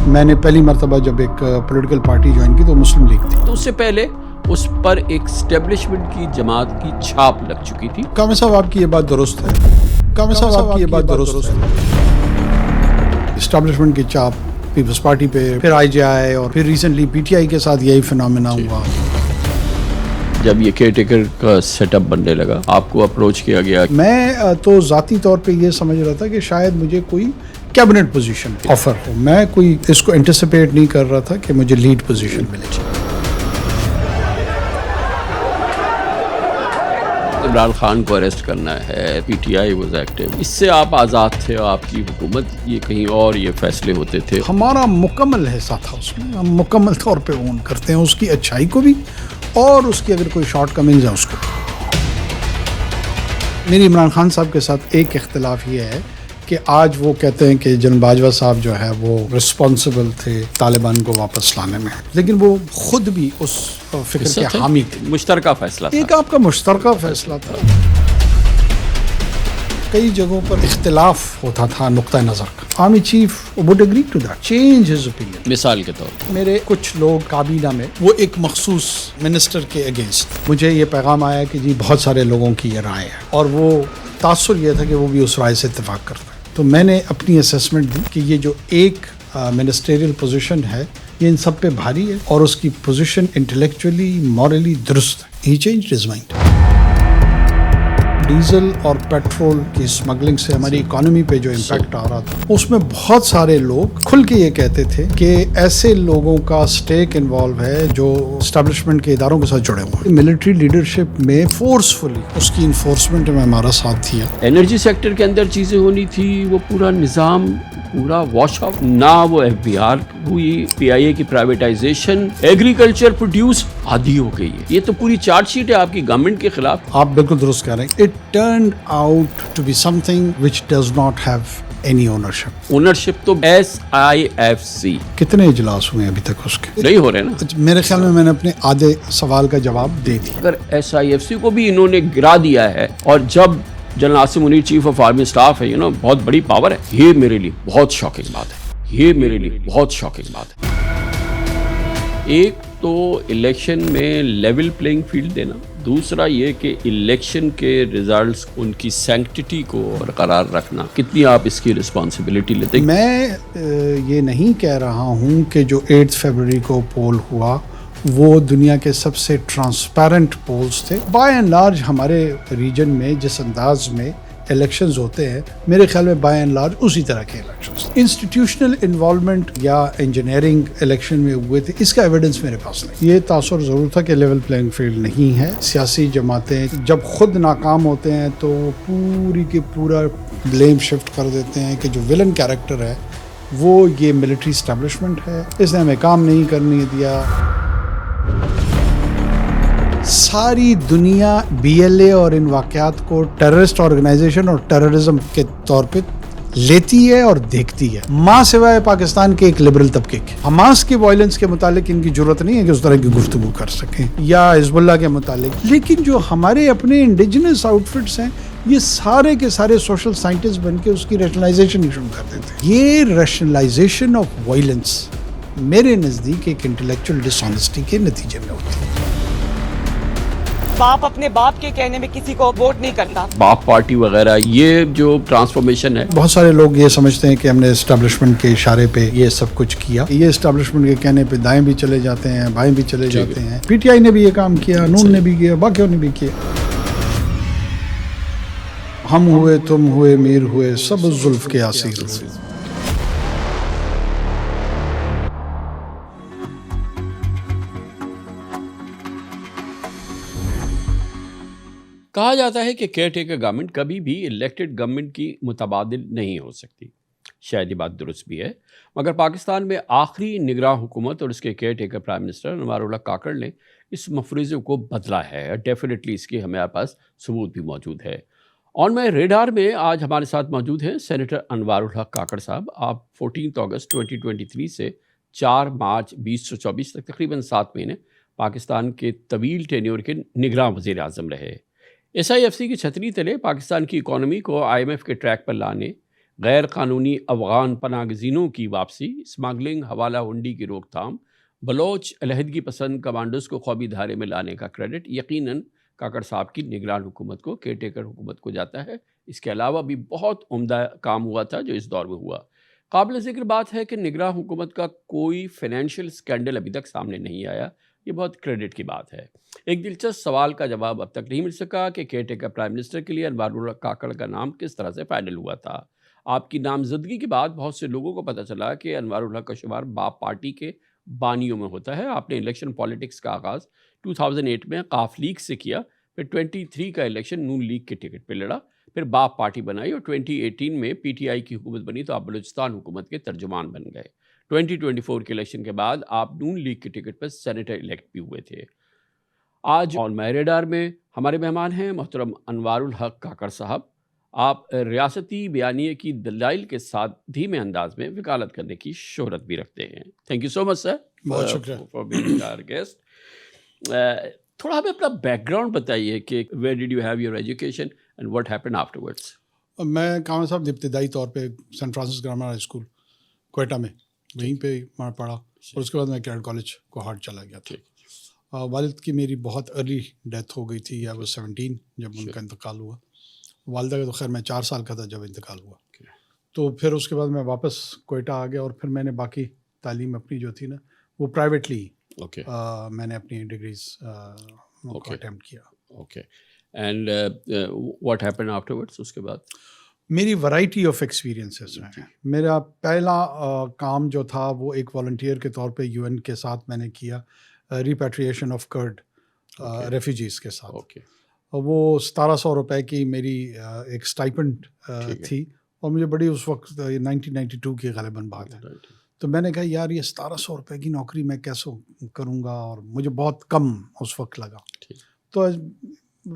میں نے پہلی مرتبہ جب ایک پولیٹیکل پارٹی جوائن کی تو مسلم لیگ تھی. تو اس سے پہلے اس پر ایک اسٹیبلشمنٹ کی جماعت کی چھاپ لگ چکی تھی. کامل صاحب آپ کی یہ بات درست ہے. کامل صاحب آپ کی یہ بات درست ہے. اسٹیبلشمنٹ کی چھاپ پیپلز پارٹی پہ، پھر آئی جے آئی، اور پھر ریسنٹلی پی ٹی آئی کے ساتھ یہی فینومینا ہوا. جب یہ کیئر ٹیکر کا سیٹ اپ بننے لگا، آپ کو اپروچ کیا گیا؟ میں تو ذاتی طور پہ یہ سمجھ رہا تھا کہ شاید مجھے کوئی کیبنٹ پوزیشن آفر ہو. میں کوئی اس کو انٹیسپیٹ نہیں کر رہا تھا کہ مجھے لیڈ پوزیشن ملے. عمران خان کو اریسٹ کرنا ہے، P T I was active. اس سے آپ آزاد تھے، آپ کی حکومت یہ کہیں اور یہ فیصلے ہوتے تھے. ہمارا مکمل حصہ تھا اس میں. ہم مکمل طور پہ اون کرتے ہیں اس کی اچھائی کو بھی، اور اس کی اگر کوئی شارٹ کمنگز ہیں اس کو. میری عمران خان صاحب کے ساتھ ایک اختلاف یہ ہے کہ آج وہ کہتے ہیں کہ جنرل باجوہ صاحب جو ہے وہ رسپانسبل تھے طالبان کو واپس لانے میں، لیکن وہ خود بھی اس فکر کے حامی تھے. مشترکہ فیصلہ تھا. ایک آپ کا مشترکہ فیصلہ تھا. کئی جگہوں پر اختلاف ہوتا تھا نقطہ نظر کا. Army chief would agree to that, change his opinion. مثال کے طور پر میرے کچھ لوگ کابینہ میں وہ ایک مخصوص منسٹر کے اگینسٹ، مجھے یہ پیغام آیا کہ جی بہت سارے لوگوں کی یہ رائے ہے، اور وہ تاثر یہ تھا کہ وہ بھی اس رائے سے اتفاق کرتا ہے. تو میں نے اپنی اسیسمنٹ دی کہ یہ جو ایک منسٹریل پوزیشن ہے یہ ان سب پہ بھاری ہے، اور اس کی پوزیشن انٹلیکچولی مورلی درست ہے. ہی چینجڈ ہز مائنڈ. ڈیزل اور پیٹرول کی اسمگلنگ سے ہماری اکانومی پہ جو امپیکٹ آ رہا تھا، اس میں بہت سارے لوگ کھل کے یہ کہتے تھے کہ ایسے لوگوں کا سٹیک انوالو ہے جو اسٹیبلشمنٹ کے اداروں کے ساتھ جڑے ہوئے ہیں. ملٹری لیڈرشپ میں فورسفلی اس کی انفورسمنٹ میں ہمارا ساتھ دیا. انرجی سیکٹر کے اندر چیزیں ہونی تھی، وہ پورا نظام پورا واش آؤٹ. نہ وہ ایف بی آر ہوئی، پی آئی اے کی پرائیویٹائزیشن، ایگریکلچر پروڈیوس آدھی ہو گئی ہے. یہ تو پوری چارج شیٹ ہے آپ کی گورنمنٹ کے خلاف. آپ بالکل درست کہہ رہے ہیں. It turned out to be something which does not have any ownership. Ownership تو ایس آئی ایف سی. کتنے اجلاس ہوئے ابھی تک اس کے؟ نہیں ہو رہے نا. میرے خیال میں نے اپنے آدھے سوال کا جواب دے دیا. اگر ایس آئی ایف سی کو بھی انہوں نے گرا دیا ہے، اور جب general Asim Munir chief of army staff ہے، بہت بڑی پاور ہے. یہ میرے لیے بہت شاکنگ بات ہے. یہ میرے لیے بہت شاکنگ بات ہے. ایک تو الیکشن میں لیول پلینگ فیلڈ دینا، دوسرا یہ کہ الیکشن کے ریزلٹس ان کی سینکٹیٹی کو برقرار رکھنا. کتنی آپ اس کی رسپانسبلٹی لیتے ہیں؟ میں یہ نہیں کہہ رہا ہوں کہ جو 8 فروری کو پول ہوا وہ دنیا کے سب سے ٹرانسپیرنٹ پولز تھے. بائی اینڈ لارج ہمارے ریجن میں جس انداز میں الیکشنز ہوتے ہیں، میرے خیال میں بائی اینڈ لارج اسی طرح کے الیکشنز. انسٹیٹیوشنل انوالومنٹ یا انجینئرنگ الیکشن میں ہوئے تھے، اس کا ایویڈنس میرے پاس نہیں. یہ تاثر ضرور تھا کہ لیول پلینگ فیلڈ نہیں ہے. سیاسی جماعتیں جب خود ناکام ہوتے ہیں تو پوری کے پورا بلیم شفٹ کر دیتے ہیں کہ جو ولن کیریکٹر ہے وہ یہ ملٹری اسٹیبلشمنٹ ہے، اس نے ہمیں کام نہیں کرنے دیا. ساری دنیا بی ایل اے اور ان واقعات کو ٹیررسٹ آرگنائزیشن اور ٹیررزم کے طور پہ لیتی ہے اور دیکھتی ہے، ماں سوائے پاکستان کے ایک لبرل طبقے کے. حماس کی وائلنس کے متعلق ان کی ضرورت نہیں ہے کہ اس طرح کی گفتگو کر سکیں، یا حزب اللہ کے متعلق. لیکن جو ہمارے اپنے انڈیجنس آؤٹ فٹس ہیں، یہ سارے کے سارے سوشل سائنٹسٹ بن کے اس کی ریشنلائزیشن ہی شروع کر دیتے ہیں. یہ ریشنلائزیشن آف وائلنس میرے نزدیک ایک انٹلیکچوئل ڈس آنیسٹی کے نتیجے میں ہوتی ہے. باپ اپنے باپ کے کہنے میں کسی کو ووٹ نہیں کرتا. باپ پارٹی وغیرہ، یہ جو ٹرانسفارمیشن ہے، بہت سارے لوگ یہ سمجھتے ہیں کہ ہم نے اسٹیبلشمنٹ کے اشارے پہ یہ سب کچھ کیا. یہ اسٹیبلشمنٹ کے کہنے پہ دائیں بھی چلے جاتے ہیں، بائیں بھی چلے جاتے ہیں. پی ٹی آئی نے بھی یہ کام کیا، نون نے بھی کیا، باقیوں نے بھی کیا. ہم ہوئے، تم ہوئے، میر ہوئے، سب زلف کے اسیر ہوئے. کہا جاتا ہے کہ کیئر ٹیکر گورنمنٹ کبھی بھی الیکٹڈ گورنمنٹ کی متبادل نہیں ہو سکتی. شاید یہ بات درست بھی ہے، مگر پاکستان میں آخری نگراں حکومت اور اس کے کیئر ٹیکر پرائم منسٹر انوار اللہ کاکڑ نے اس مفروضے کو بدلا ہے. ڈیفینیٹلی اس کی ہمارے پاس ثبوت بھی موجود ہے. آن مائی ریڈار میں آج ہمارے ساتھ موجود ہیں سینیٹر انوار اللہ کاکڑ صاحب. آپ 14 اگست 2023 سے 4 مارچ 2024 تک تقریباً 7 مہینے پاکستان کے طویل ٹینیور کے نگراں وزیر اعظم رہے. ایس آئی ایف سی کی چھتری تلے پاکستان کی اکانومی کو آئی ایم ایف کے ٹریک پر لانے، غیر قانونی افغان پناہ گزینوں کی واپسی، اسمگلنگ، حوالہ ہنڈی کی روک تھام، بلوچ علیحدگی پسند کمانڈوز کو خوابی دھارے میں لانے کا کریڈٹ یقیناً کاکڑ صاحب کی نگران حکومت کو، کیئر ٹیکر حکومت کو جاتا ہے۔ اس کے علاوہ بھی بہت عمدہ کام ہوا تھا جو اس دور میں ہوا۔ قابل ذکر بات ہے کہ نگراں حکومت کا کوئی فائنینشیل سکینڈل ابھی تک سامنے نہیں آیا، یہ بہت کریڈٹ کی بات ہے۔ ایک دلچسپ سوال کا جواب اب تک نہیں مل سکا کہ کیئر ٹیکر پرائم منسٹر کے لیے انوار اللہ کاکڑ کا نام کس طرح سے فائنل ہوا تھا۔ آپ کی نامزدگی کے بعد بہت سے لوگوں کو پتہ چلا کہ انوار اللہ کا شمار باپ پارٹی کے بانیوں میں ہوتا ہے۔ آپ نے الیکشن پالیٹکس کا آغاز 2008 میں قاف لیگ سے کیا، پھر 23 کا الیکشن نون لیگ کے ٹکٹ پہ لڑا، پھر باپ پارٹی بنائی اور 2018 میں پی ٹی آئی کی حکومت بنی تو آپ بلوچستان حکومت کے ترجمان بن گئے۔ 2024 کے الیکشن کے بعد آپ نون لیگ کے ٹکٹ پر سینیٹر الیکٹ بھی ہوئے تھے۔ آج آن مائی ریڈار میں ہمارے مہمان ہیں محترم انوار الحق کاکڑ صاحب۔ آپ ریاستی بیانیے کی دلائل کے ساتھ دھیمے انداز میں وکالت کرنے کی شہرت بھی رکھتے ہیں۔ تھینک یو سو مچ سر بہت شکریہ فار بینگ آور گیسٹ۔ تھوڑا ہمیں اپنا بیک گراؤنڈ بتائیے کہ where did you have your education and what happen afterwards. میں کامل صاحب ابتدائی طور پہ saint Francis grammar high school Quetta میں وہیں پہ میں پڑھا، اور اس کے بعد میں کیڈ کالج کوہاٹ چلا گیا تھا۔ والد کی میری بہت ارلی ڈیتھ ہو گئی تھی، I was 17 جب ان کا انتقال ہوا۔ والدہ کا تو خیر میں 4 سال کا تھا جب انتقال ہوا۔ تو پھر اس کے بعد میں واپس کوئٹہ آ گیا، اور پھر میں نے باقی تعلیم اپنی جو تھی نا وہ پرائیویٹلی میں نے اپنی ڈگریز اٹیمپٹ کیا۔ Okay, and what happen afterwards, اس کے بعد؟ میری ورائٹی آف ایکسپیرینسز ہیں۔ میرا پہلا کام جو تھا وہ ایک والنٹیئر کے طور پہ UN کے ساتھ میں نے کیا، ریپیٹریشن آف کرڈ ریفیوجیز کے ساتھ۔ وہ 1700 روپے کی میری ایک اسٹائپنڈ تھی، اور مجھے بڑی اس وقت 1992 کی غالباً بات ہے، تو میں نے کہا یار یہ 1700 روپے کی نوکری میں کیسے کروں گا، اور مجھے بہت کم اس وقت لگا۔ تو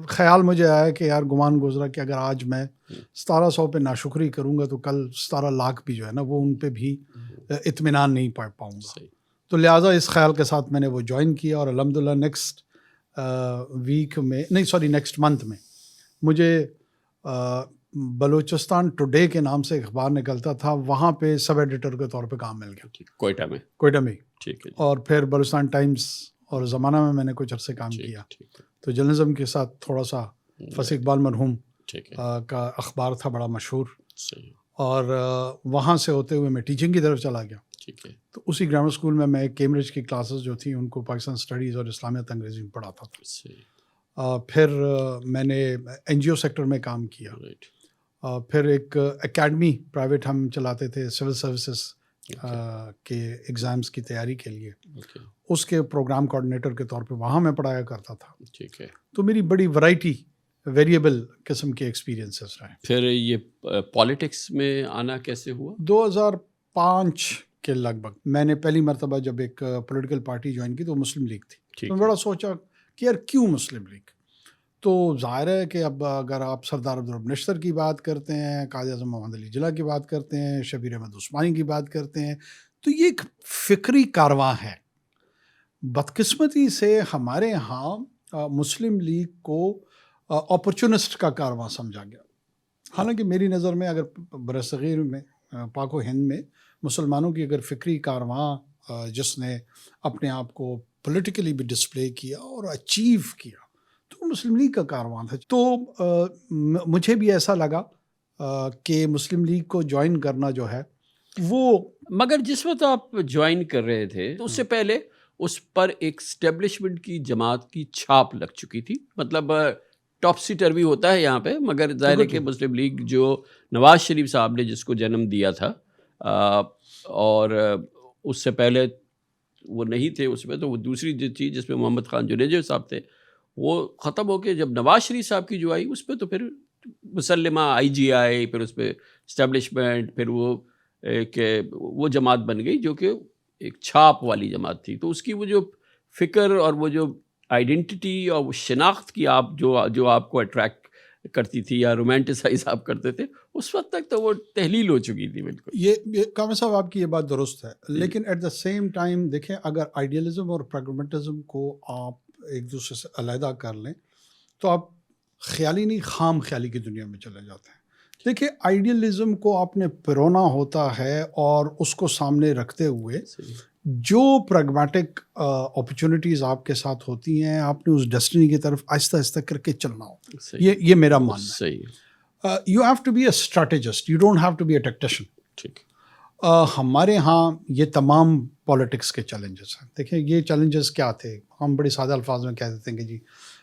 خیال مجھے آیا کہ یار گمان گزرا کہ اگر آج میں 1700 پہ ناشکری کروں گا تو کل 17 لاکھ بھی جو ہے نا وہ ان پہ بھی اطمینان نہیں پا پاؤں گا۔ تو لہٰذا اس خیال کے ساتھ میں نے وہ جوائن کیا، اور الحمدللہ نیکسٹ منتھ میں مجھے بلوچستان ٹوڈے کے نام سے اخبار نکلتا تھا، وہاں پہ سب ایڈیٹر کے طور پہ کام مل گیا کوئٹہ میں۔ ٹھیک ہے، اور پھر بلوچستان ٹائمز اور زمانہ میں نے کچھ عرصے کام کیا۔ تو جرنلزم کے ساتھ تھوڑا سا فصیح اقبال مرحوم کا اخبار تھا بڑا مشہور، اور وہاں سے ہوتے ہوئے میں ٹیچنگ کی طرف چلا گیا۔ تو اسی گرامر اسکول میں ایک کیمبرج کی کلاسز جو تھیں ان کو پاکستان اسٹڈیز اور اسلامیت انگریزی میں پڑھاتا تھا۔ پھر میں نے NGO سیکٹر میں کام کیا، پھر ایک اکیڈمی پرائیویٹ ہم چلاتے تھے سول سروسز کے ایگزامس کی تیاری کے لیے، اس کے پروگرام کوآرڈینیٹر کے طور پہ وہاں میں پڑھایا کرتا تھا۔ ٹھیک ہے، تو میری بڑی ورائٹی ویریبل قسم کے ایکسپیرینسز رہے۔ پھر یہ پالیٹکس میں آنا کیسے ہوا؟ 2005 کے لگ بھگ میں نے پہلی مرتبہ جب ایک پولیٹیکل پارٹی جوائن کی تو مسلم لیگ تھی۔ تو میں بڑا سوچا کہ یار کیوں مسلم لیگ؟ تو ظاہر ہے کہ اب اگر آپ سردار عبدالرب نشتر کی بات کرتے ہیں، قائد اعظم محمد علی جناح کی بات کرتے ہیں، شبیر احمد عثمانی کی بات کرتے ہیں، تو یہ ایک فکری کارواں ہے۔ بدقسمتی سے ہمارے ہاں مسلم لیگ کو اپرچونسٹ کا کارواں سمجھا گیا، حالانکہ میری نظر میں اگر برصغیر میں پاک و ہند میں مسلمانوں کی اگر فکری کارواں جس نے اپنے آپ کو پولیٹیکلی بھی ڈسپلے کیا اور اچیو کیا تو مسلم لیگ کا کارواں تھا۔ تو مجھے بھی ایسا لگا کہ مسلم لیگ کو جوائن کرنا جو ہے وہ، مگر جس وقت آپ جوائن کر رہے تھے تو اس سے پہلے اس پر ایک اسٹیبلشمنٹ کی جماعت کی چھاپ لگ چکی تھی، مطلب ٹاپ سیٹر بھی ہوتا ہے یہاں پہ، مگر ظاہر ہے کہ مسلم لیگ جو نواز شریف صاحب نے جس کو جنم دیا تھا، اور اس سے پہلے وہ نہیں تھے اس میں، تو وہ دوسری جو تھی جس میں محمد خان جنیجو صاحب تھے وہ ختم ہو کے جب نواز شریف صاحب کی جو آئی اس پہ تو پھر مسلمہ IGI، پھر اس پہ اسٹیبلشمنٹ، پھر وہ جماعت بن گئی جو کہ ایک چھاپ والی جماعت تھی۔ تو اس کی وہ جو فکر اور وہ جو آئیڈینٹی اور وہ شناخت کی آپ جو آپ کو اٹریکٹ کرتی تھی یا رومانٹیسائز آپ کرتے تھے، اس وقت تک تو وہ تحلیل ہو چکی تھی۔ بالکل یہ کامل صاحب آپ کی یہ بات درست ہے، لیکن ایٹ دا سیم ٹائم دیکھیں اگر آئیڈیلزم اور پریگمیٹزم کو آپ ایک دوسرے سے علیحدہ کر لیں تو آپ خیالی نہیں خام خیالی کی دنیا میں چلے جاتے ہیں۔ دیکھیے آئیڈیلزم کو آپ نے پرونا ہوتا ہے اور اس کو سامنے رکھتے ہوئے جو پریگمیٹک اپرچونیٹیز آپ کے ساتھ ہوتی ہیں آپ نے اس ڈیسٹنی کی طرف آہستہ آہستہ کر کے چلنا ہوتا ہے. یہ میرا ماننا ہے. You have to be a strategist, you don't have to be a tactician. ٹھیک. ہمارے ہاں یہ تمام پالیٹکس کے چیلنجز ہیں. دیکھیں یہ چیلنجز کیا تھے, ہم بڑے سادہ الفاظ میں کہہ دیتے ہیں کہ جی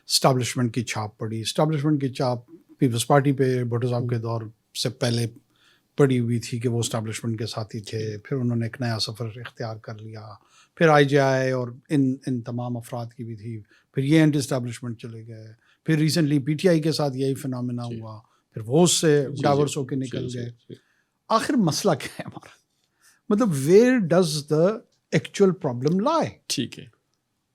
اسٹیبلشمنٹ کی چھاپ پڑی. اسٹیبلشمنٹ کی چھاپ پیپلز پارٹی پہ بھٹو صاحب کے دور سے پہلے پڑی ہوئی تھی کہ وہ اسٹیبلشمنٹ کے ساتھی تھے. پھر انہوں نے ایک نیا سفر اختیار کر لیا. پھر آئی جے آئی اور ان تمام افراد کی بھی تھی. پھر یہ اینٹی اسٹیبلشمنٹ چلے گئے. پھر ریسنٹلی پی ٹی آئی کے ساتھ یہی فنامنا ہوا. پھر وہ اس سے ڈائیورس ہو کے نکل گئے. آخر مسئلہ کیا ہے ہمارا, مطلب where does the actual problem لائے. ٹھیک ہے.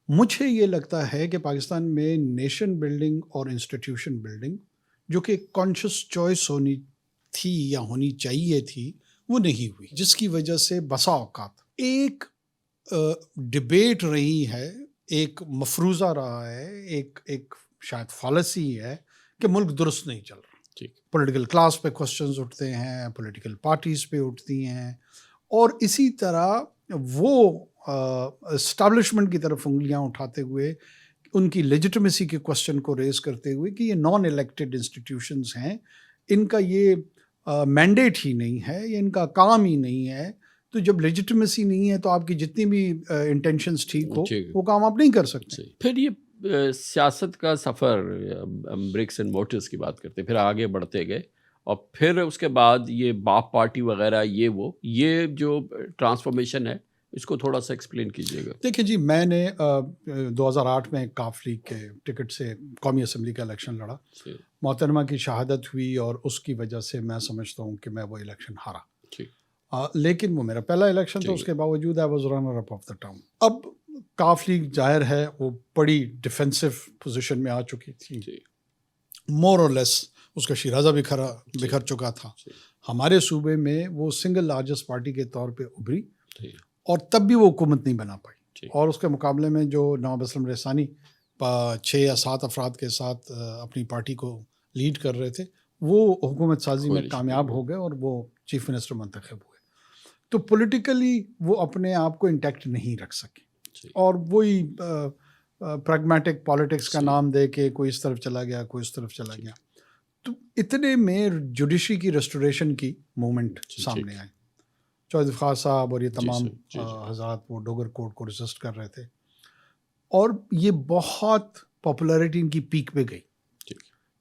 مجھے یہ لگتا ہے کہ پاکستان میں نیشن بلڈنگ اور انسٹیٹیوشن بلڈنگ جو کہ کانشیس چوائس ہونی تھی یا ہونی چاہیے تھی وہ نہیں ہوئی, جس کی وجہ سے بسا اوقات ایک ڈبیٹ رہی ہے, ایک مفروضہ رہا ہے, ایک شاید فالسی ہے کہ ملک درست نہیں چل رہا. پولیٹیکل کلاس پہ کوسچنز اٹھتے ہیں, پولیٹیکل پارٹیز پہ اٹھتی ہیں, اور اسی طرح وہ اسٹیبلشمنٹ کی طرف انگلیاں اٹھاتے ہوئے ان کی لیجٹمیسی کے کوسچن کو ریز کرتے ہوئے کہ یہ نان الیکٹڈ انسٹیٹیوشنز ہیں, ان کا یہ مینڈیٹ ہی نہیں ہے, یہ ان کا کام ہی نہیں ہے. تو جب لیجٹمیسی نہیں ہے تو آپ کی جتنی بھی انٹینشنز ٹھیک ہو وہ کام آپ نہیں کر سکتے. پھر یہ سیاست کا سفر, برکس اینڈ مورٹرز کی بات کرتے, پھر آگے بڑھتے گئے, اور پھر اس کے بعد یہ باپ پارٹی وغیرہ یہ جو ٹرانسفارمیشن ہے اس کو تھوڑا سا ایکسپلین کیجیے گا. دیکھیں جی, میں نے 2008 میں کاف لیگ کے ٹکٹ سے قومی اسمبلی کا الیکشن لڑا. محترمہ کی شہادت ہوئی اور اس کی وجہ سے میں سمجھتا ہوں کہ میں وہ الیکشن ہارا. لیکن وہ میرا پہلا الیکشن تھا, اس کے باوجود I was runner up of the town. اب کاف لیگ ظاہر ہے وہ بڑی ڈیفینسو پوزیشن میں آ چکی تھی, مور اور لیس اس کا شیرازہ بکھر چکا تھا. ہمارے صوبے میں وہ سنگل لارجسٹ پارٹی کے طور پہ ابھری, اور تب بھی وہ حکومت نہیں بنا پائی. اور اس کے مقابلے میں جو نواب اسلم رحسانی 6 یا 7 افراد کے ساتھ اپنی پارٹی کو لیڈ کر رہے تھے, وہ حکومت سازی میں کامیاب ہو گئے اور وہ چیف منسٹر منتخب ہوئے. تو پولیٹیکلی وہ اپنے آپ کو انٹیکٹ نہیں رکھ سکے, اور وہی پریگمیٹک پالیٹکس کا نام دے کے کوئی اس طرف چلا گیا, کوئی اس طرف چلا گیا. تو اتنے میں جوڈیشری کی ریسٹوریشن کی موومنٹ سامنے آئی. چودھری خان صاحب اور یہ تمام حضرات وہ ڈوگر کوڈ کو ریزسٹ کر رہے تھے, اور یہ بہت پاپولیرٹی ان کی پیک پہ گئی.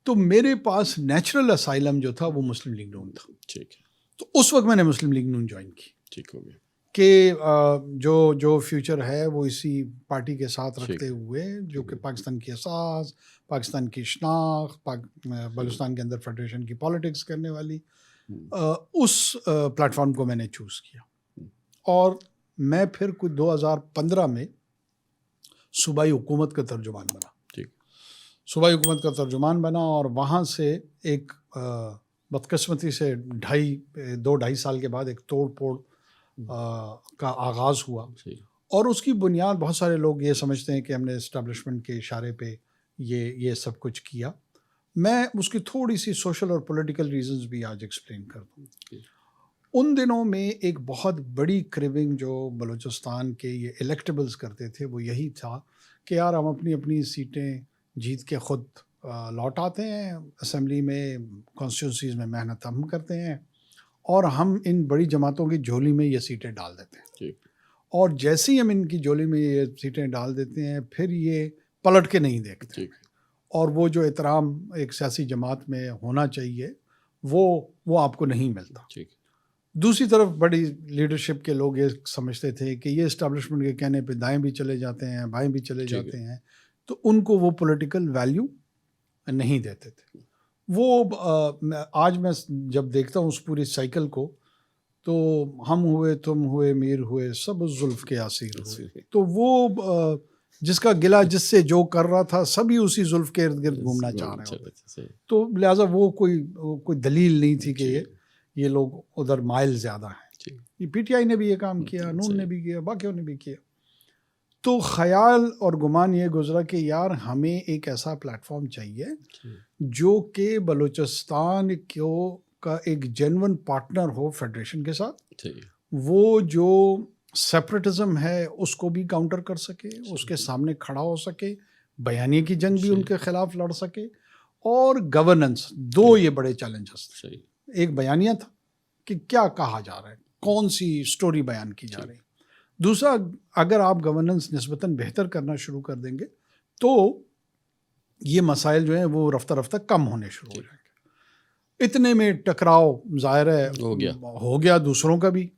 تو میرے پاس نیچرل اسائلم جو تھا وہ مسلم لیگ نون تھا. تو اس وقت میں نے مسلم لیگ نون جوائن کی. ٹھیک ہو گیا کہ جو فیوچر ہے وہ اسی پارٹی کے ساتھ رکھتے ہوئے, جو کہ پاکستان کی اساس, پاکستان کی شناخت, بلوچستان کے اندر فیڈریشن کی پالیٹکس کرنے والی, اس پلیٹ فارم کو میں نے چوز کیا. اور میں پھر کچھ 2015 میں صوبائی حکومت کا ترجمان بنا. صوبائی حکومت کا ترجمان بنا, اور وہاں سے ایک بدقسمتی سے 2-2.5 سال کے بعد ایک توڑ پھوڑ کا آغاز ہوا. اور اس کی بنیاد بہت سارے لوگ یہ سمجھتے ہیں کہ ہم نے اسٹیبلشمنٹ کے اشارے پہ یہ سب کچھ کیا. میں اس کی تھوڑی سی سوشل اور پولیٹیکل ریزنز بھی آج ایکسپلین کر دوں. ان دنوں میں ایک بہت بڑی کریونگ جو بلوچستان کے یہ الیکٹیبلز کرتے تھے وہ یہی تھا کہ یار ہم اپنی سیٹیں جیت کے خود لوٹ آتے ہیں اسمبلی میں, کانسٹیٹیونسیز میں محنت ہم کرتے ہیں, اور ہم ان بڑی جماعتوں کی جھولی میں یہ سیٹیں ڈال دیتے ہیں. اور جیسے ہی ہم ان کی جھولی میں یہ سیٹیں ڈال دیتے ہیں پھر یہ پلٹ کے نہیں دیکھتے, اور وہ جو احترام ایک سیاسی جماعت میں ہونا چاہیے وہ آپ کو نہیں ملتا. دوسری طرف بڑی لیڈرشپ کے لوگ یہ سمجھتے تھے کہ یہ اسٹیبلشمنٹ کے کہنے پہ دائیں بھی چلے جاتے ہیں, بائیں بھی چلے جاتے ہیں, تو ان کو وہ پولیٹیکل ویلیو نہیں دیتے تھے. وہ آج میں جب دیکھتا ہوں اس پوری سائیکل کو, تو ہم ہوئے, تم ہوئے, میر ہوئے, سب زلف کے اسیر ہوئے. تو وہ جس کا گلہ جس سے جو کر رہا تھا سبھی اسی زلف کے ارد گرد گھومنا چاہ رہے ہوتے. تو لہٰذا وہ کوئی دلیل نہیں تھی کہ یہ لوگ ادھر مائل زیادہ ہیں. یہ پی ٹی آئی نے بھی یہ کام کیا, نون نے بھی کیا, باقیوں نے بھی کیا. تو خیال اور گمان یہ گزرا کہ یار ہمیں ایک ایسا پلیٹ فارم چاہیے جو کہ بلوچستان کو کا ایک جینون پارٹنر ہو فیڈریشن کے ساتھ, صحیح, وہ جو سیپریٹزم ہے اس کو بھی کاؤنٹر کر سکے, اس کے سامنے کھڑا ہو سکے, بیانیے کی جنگ بھی ان کے خلاف لڑ سکے, اور گورننس, دو یہ بڑے چیلنجز تھے. صحیح, ایک بیانیہ تھا کہ کیا کہا جا رہا ہے, کون سی سٹوری بیان کی جا رہی ہے. دوسرا, اگر آپ گورننس نسبتاً بہتر کرنا شروع کر دیں گے تو یہ مسائل جو ہیں وہ رفتہ رفتہ کم ہونے شروع ہو جائیں گے. اتنے میں ٹکراؤ ظاہر ہے ہو گیا دوسروں کا بھی,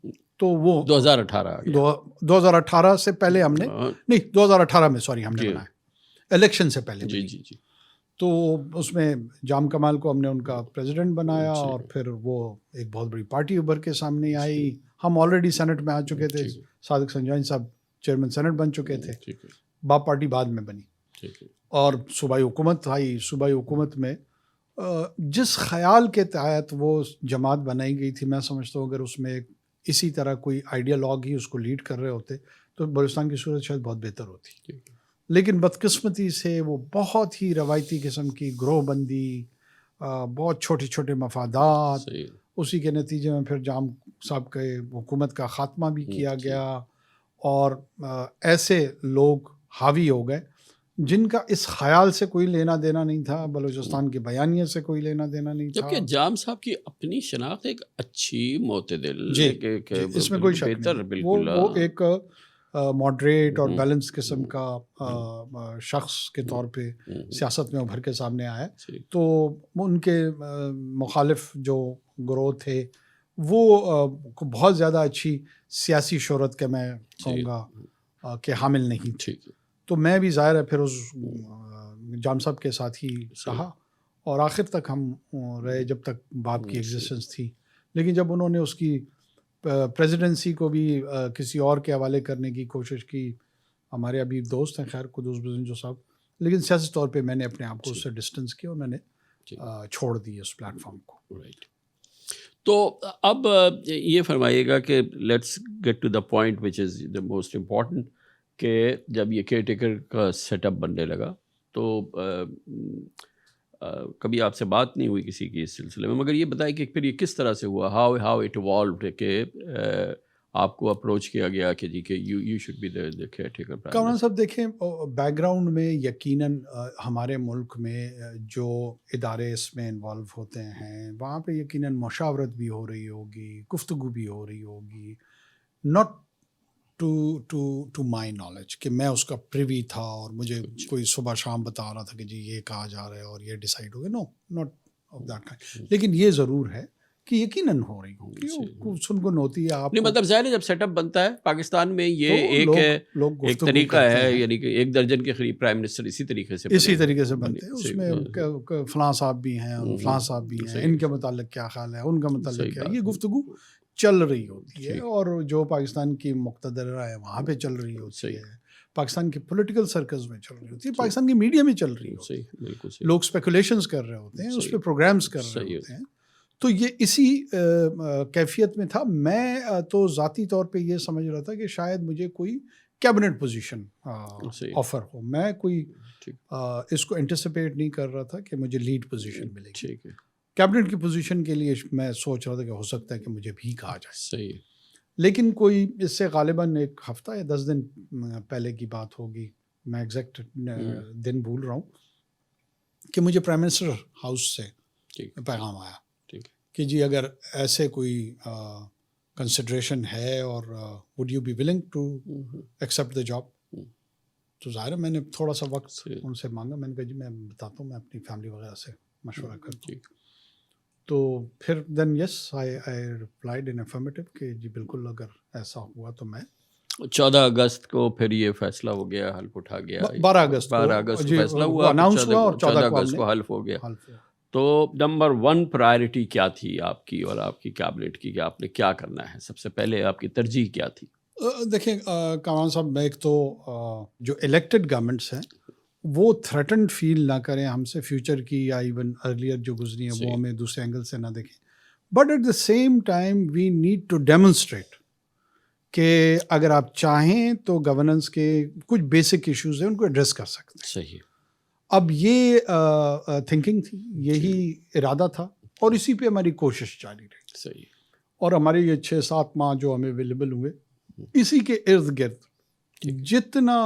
تو وہ 2018 سے پہلے ہم نے نہیں 2018 میں ہم نے بنایا, الیکشن سے پہلے. جی, تو اس میں جام کمال کو ہم نے ان کا پریزیڈنٹ بنایا, اور پھر وہ ایک بہت بڑی پارٹی ابھر کے سامنے آئی. ہم آلریڈی سینٹ میں آ چکے تھے, صادق سنجانی صاحب چیئرمین سینٹ بن چکے تھے, باپ پارٹی بعد میں بنی, اور صوبائی حکومت آئی. صوبائی حکومت میں جس خیال کے تحت وہ جماعت بنائی گئی تھی, میں سمجھتا ہوں اگر اس میں اسی طرح کوئی آئیڈیالوگ ہی اس کو لیڈ کر رہے ہوتے تو بلوچستان کی صورت شاید بہت بہتر ہوتی. لیکن بدقسمتی سے وہ بہت ہی روایتی قسم کی گروہ بندی, بہت چھوٹے چھوٹے مفادات, اسی کے نتیجے میں پھر جام صاحب کے حکومت کا خاتمہ بھی کیا گیا, اور ایسے لوگ حاوی ہو گئے جن کا اس خیال سے کوئی لینا دینا نہیں تھا, بلوچستان کے بیانیے سے کوئی لینا دینا نہیں تھا. جبکہ جام صاحب کی اپنی شناخت ایک اچھی معتدل, اس میں کوئی شک نہیں, وہ ایک ماڈریٹ اور بیلنس قسم کا شخص کے طور پہ سیاست میں ابھر کے سامنے آیا. تو ان کے مخالف جو گروہ تھے وہ بہت زیادہ اچھی سیاسی شہرت کے میں کہوں گا کہ حامل نہیں تھے. تو میں بھی ظاہر ہے پھر اس جام صاحب کے ساتھ ہی رہا, اور آخر تک ہم رہے جب تک باپ کی ایگزسٹنس تھی. لیکن جب انہوں نے اس کی پریزیڈنسی کو بھی کسی اور کے حوالے کرنے کی کوشش کی, ہمارے ابھی دوست ہیں خیر قدوس بزنجو صاحب, لیکن سیاسی طور پہ میں نے اپنے آپ کو اس سے ڈسٹنس کیا اور میں نے چھوڑ دی اس پلیٹ فارم کو. تو اب یہ فرمائیے گا کہ let's get to the point which is the most important, کہ جب یہ کیئر ٹیکر کا سیٹ اپ بننے لگا تو کبھی آپ سے بات نہیں ہوئی کسی کی اس سلسلے میں, مگر یہ بتائیں کہ پھر یہ کس طرح سے ہوا, ہاؤ اٹ ایوالوڈ, کہ آپ کو اپروچ کیا گیا کہ جی کہ you should be the caretaker. Kamran صاحب دیکھیں, بیک گراؤنڈ میں یقیناً ہمارے ملک میں جو ادارے اس میں انوالو ہوتے ہیں وہاں پہ یقیناً مشاورت بھی ہو رہی ہوگی, گفتگو بھی ہو رہی ہوگی, ناٹ ٹو مائی نالج کہ میں اس کا پریوی تھا اور مجھے کوئی صبح شام بتا رہا تھا کہ جی یہ کہا جا رہا ہے اور یہ ڈیسائیڈ ہو گیا. نو, ناٹ آف دیٹ کائنڈ. لیکن یہ ضرور ہے کہ یقیناً ہو رہی ہوگی, سنگن ہوتی ہے. آپ نہیں مطلب ظاہر ہے جب سیٹ اپ بنتا ہے پاکستان میں یہ ایک طریقہ ہے, یعنی کہ 1 درجن کے قریب پرائم منسٹر اسی طریقے سے بنتے ہیں. اس میں فلاں صاحب بھی ہیں اور فلاں صاحب بھی ہیں, ان کے متعلق کیا خیال ہے, ان کا متعلق کیا, یہ گفتگو چل رہی ہوتی ہے. اور جو پاکستان کی مقتدرہ ہے وہاں پہ چل رہی ہوتی ہے, پاکستان کے پولیٹیکل سرکلز میں چل رہی ہوتی ہے, پاکستان کی میڈیا میں چل رہی ہوتی ہے, لوگ اسپیکولیشنز کر رہے ہوتے ہیں, اس پہ پروگرامز کر رہے ہوتے ہیں. تو یہ اسی کیفیت میں تھا. میں تو ذاتی طور پہ یہ سمجھ رہا تھا کہ شاید مجھے کوئی کیبنٹ پوزیشن آفر ہو. میں کوئی اس کو انٹیسپیٹ نہیں کر رہا تھا کہ مجھے لیڈ پوزیشن ملے گی. کیبنٹ کی پوزیشن کے لیے میں سوچ رہا تھا کہ ہو سکتا ہے کہ مجھے بھی کہا جائے. صحیح. لیکن کوئی اس سے غالباً 1 ہفتہ یا 10 دن پہلے کی بات ہوگی, میں ایگزیکٹ دن بھول رہا ہوں, کہ مجھے پرائم منسٹر ہاؤس سے پیغام آیا کہ جی اگر ایسے کوئی کنسیڈریشن ہے اور would you be willing to accept the job. تو ظاہر ہے میں نے تھوڑا سا وقت ان سے مانگا. میں نے کہا جی میں بتاتا ہوں, میں اپنی فیملی وغیرہ سے مشورہ کرتا ہوں. تو پھر دین یس آئی ریپلائیڈ ان افرمیٹو کہ جی بالکل اگر ایسا ہوا تو میں. 14 اگست کو پھر یہ فیصلہ ہو گیا, حلف اٹھا گیا. 12 اگست کو فیصلہ ہوا, اناؤنس ہوا, اور 14 اگست کو حلف ہو گیا. تو نمبر 1 پرائرٹی کیا تھی آپ کی اور آپ کی کیبنٹ کی, کہ آپ نے کیا کرنا ہے؟ سب سے پہلے آپ کی ترجیح کیا تھی؟ دیکھیں کامران صاحب, میں ایک تو جو الیکٹڈ گورنمنٹس ہیں وہ تھریٹنڈ فیل نہ کریں ہم سے فیوچر کی, یا ایون ارلیئر جو گزری ہیں وہ ہمیں دوسرے اینگل سے نہ دیکھیں. But at the same time we need to demonstrate کہ اگر آپ چاہیں تو گورننس کے کچھ بیسک ایشوز ہیں ان کو ایڈریس کر سکتے ہیں. صحیح. اب یہ تھنکنگ تھی, یہی ارادہ تھا اور اسی پہ ہماری کوشش جاری رہی. صحیح. اور ہمارے یہ 6-7 ماہ جو ہمیں اویلیبل ہوئے اسی کے ارد گرد جتنا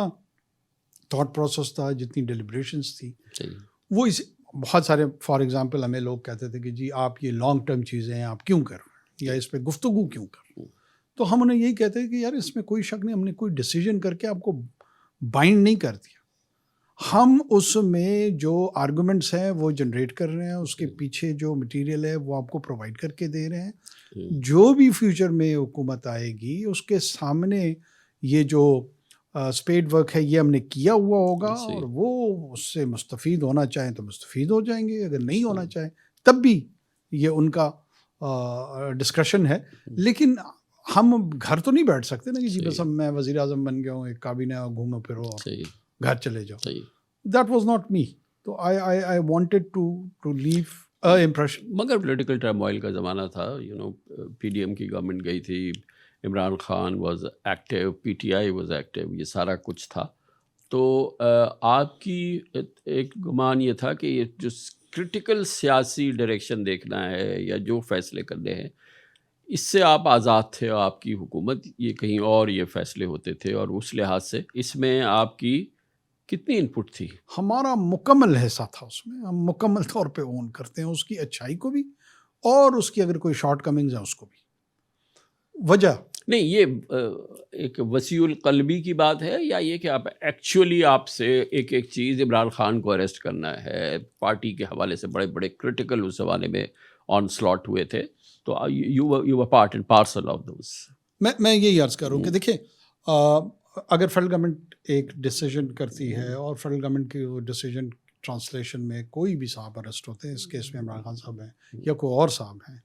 تھاٹ پروسیس تھا، جتنی ڈیلیبریشنس تھی، صحیح. وہ اس بہت سارے فار ایگزامپل ہمیں لوگ کہتے تھے کہ جی آپ یہ لانگ ٹرم چیزیں ہیں آپ کیوں کر رہے ہیں یا اس پہ گفتگو کیوں کر رہے ہیں. تو ہم انہیں یہی کہتے ہیں کہ یار اس میں کوئی شک نہیں، ہم نے کوئی ڈیسیجن کر کے آپ کو بائنڈ نہیں کر دیا. ہم اس میں جو آرگومنٹس ہیں وہ جنریٹ کر رہے ہیں، اس کے پیچھے جو مٹیریل ہے وہ آپ کو پرووائڈ کر کے دے رہے ہیں. جو بھی فیوچر میں حکومت آئے گی اس کے سامنے یہ جو اسپیڈ ورک ہے یہ ہم نے کیا ہوا ہوگا، اور وہ اس سے مستفید ہونا چاہیں تو مستفید ہو جائیں گے، اگر نہیں ہونا چاہیں تب بھی یہ ان کا ڈسکشن ہے. لیکن ہم گھر تو نہیں بیٹھ سکتے نا کہ جی بس میں وزیر اعظم بن گیا ہوں، ایک کابینہ گھومو پھرو اور گھر چلے جاؤ. That was not me. تو I wanted to leave an impression. مگر پولیٹیکل ٹرموائل کا زمانہ تھا، پی ڈی ایم کی گورنمنٹ گئی تھی، Imran Khan was active, P T I was active, یہ سارا کچھ تھا. تو آپ کی ایک گمان یہ تھا کہ یہ جو کرٹیکل سیاسی ڈائریکشن دیکھنا ہے یا جو فیصلے کرنے ہیں اس سے آپ آزاد تھے، اور آپ کی حکومت یہ کہیں اور یہ فیصلے ہوتے تھے، اور اس لحاظ سے اس میں آپ کی کتنی ان پٹ تھی؟ ہمارا مکمل حصہ تھا اس میں، ہم مکمل طور پہ اون کرتے ہیں اس کی اچھائی کو بھی اور اس کی اگر کوئی شارٹ کمنگز ہیں اس کو بھی. وجہ نہیں، یہ ایک وسیع القلبی کی بات ہے یا یہ کہ آپ ایکچولی آپ سے ایک ایک چیز، عمران خان کو اریسٹ کرنا ہے، پارٹی کے حوالے سے بڑے بڑے کرٹیکل اس زمانے میں آن سلاٹ ہوئے تھے، تو you part and parcel of those. میں یہی عرض کروں کہ دیکھیں اگر فیڈرل گورنمنٹ ایک ڈیسیجن کرتی ہے اور فیڈرل گورنمنٹ کی وہ ڈیسیجن ٹرانسلیشن میں کوئی بھی صاحب اریسٹ ہوتے ہیں، اس کیس میں عمران خان صاحب ہیں یا کوئی اور صاحب ہیں،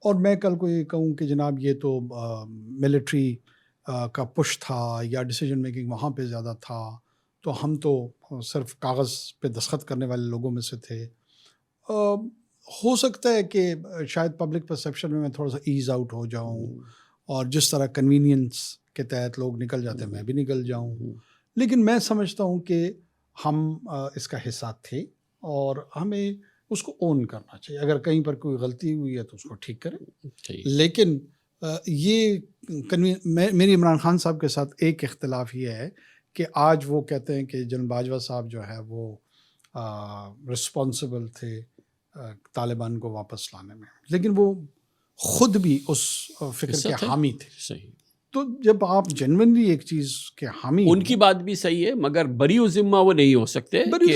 اور میں کل کو یہ کہوں کہ جناب یہ تو ملٹری کا پش تھا یا ڈیسیجن میکنگ وہاں پہ زیادہ تھا، تو ہم تو صرف کاغذ پہ دستخط کرنے والے لوگوں میں سے تھے. ہو سکتا ہے کہ شاید پبلک پرسیپشن میں تھوڑا سا ایز آؤٹ ہو جاؤں، اور جس طرح کنوینئنس کے تحت لوگ نکل جاتے ہیں میں بھی نکل جاؤں. لیکن میں سمجھتا ہوں کہ ہم اس کا حصہ تھے اور ہمیں اس کو اون کرنا چاہیے. اگر کہیں پر کوئی غلطی ہوئی ہے تو اس کو ٹھیک کریں. لیکن یہ میری عمران خان صاحب کے ساتھ ایک اختلاف یہ ہے کہ آج وہ کہتے ہیں کہ جنرل باجوہ صاحب جو ہے وہ رسپانسبل تھے طالبان کو واپس لانے میں، لیکن وہ خود بھی اس فکر کے حامی تھے. صحیح. تو جب آپ جینوینلی ایک چیز کے حامی، ان کی بات بھی صحیح ہے، مگر بری ذمہ وہ نہیں ہو سکتے، بری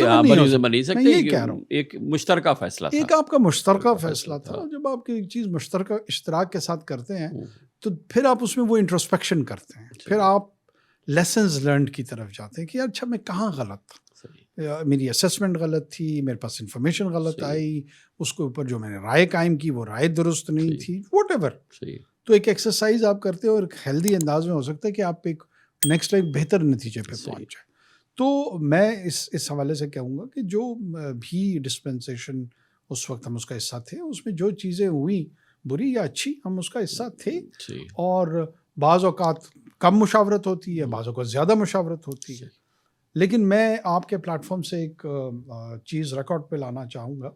ذمہ نہیں سکتے. یہ کہہ رہا ہوں ایک مشترکہ فیصلہ تھا، ایک آپ کا مشترکہ فیصلہ تھا. جب آپ ایک چیز مشترکہ اشتراک کے ساتھ کرتے ہیں تو پھر آپ اس میں وہ انٹروسپیکشن کرتے ہیں، پھر آپ لیسنز لرنڈ کی طرف جاتے ہیں کہ یار اچھا میں کہاں غلط تھا، میری اسیسمنٹ غلط تھی، میرے پاس انفارمیشن غلط آئی، اس کے اوپر جو میں نے رائے قائم کی وہ رائے درست نہیں تھی، واٹ ایور. تو ایک ایکسرسائز آپ کرتے ہو اور ایک ہیلدی انداز میں ہو سکتا ہے کہ آپ ایک نیکسٹ ٹائم بہتر نتیجے پہ پہنچ جائیں. تو میں اس حوالے سے کہوں گا کہ جو بھی ڈسپنسیشن اس وقت ہم اس کا حصہ تھے، اس میں جو چیزیں ہوئی بری یا اچھی ہم اس کا حصہ تھے. اور بعض اوقات کم مشاورت ہوتی ہے، بعض اوقات زیادہ مشاورت ہوتی ہے. لیکن میں آپ کے پلیٹ فارم سے ایک چیز ریکارڈ پہ لانا چاہوں گا.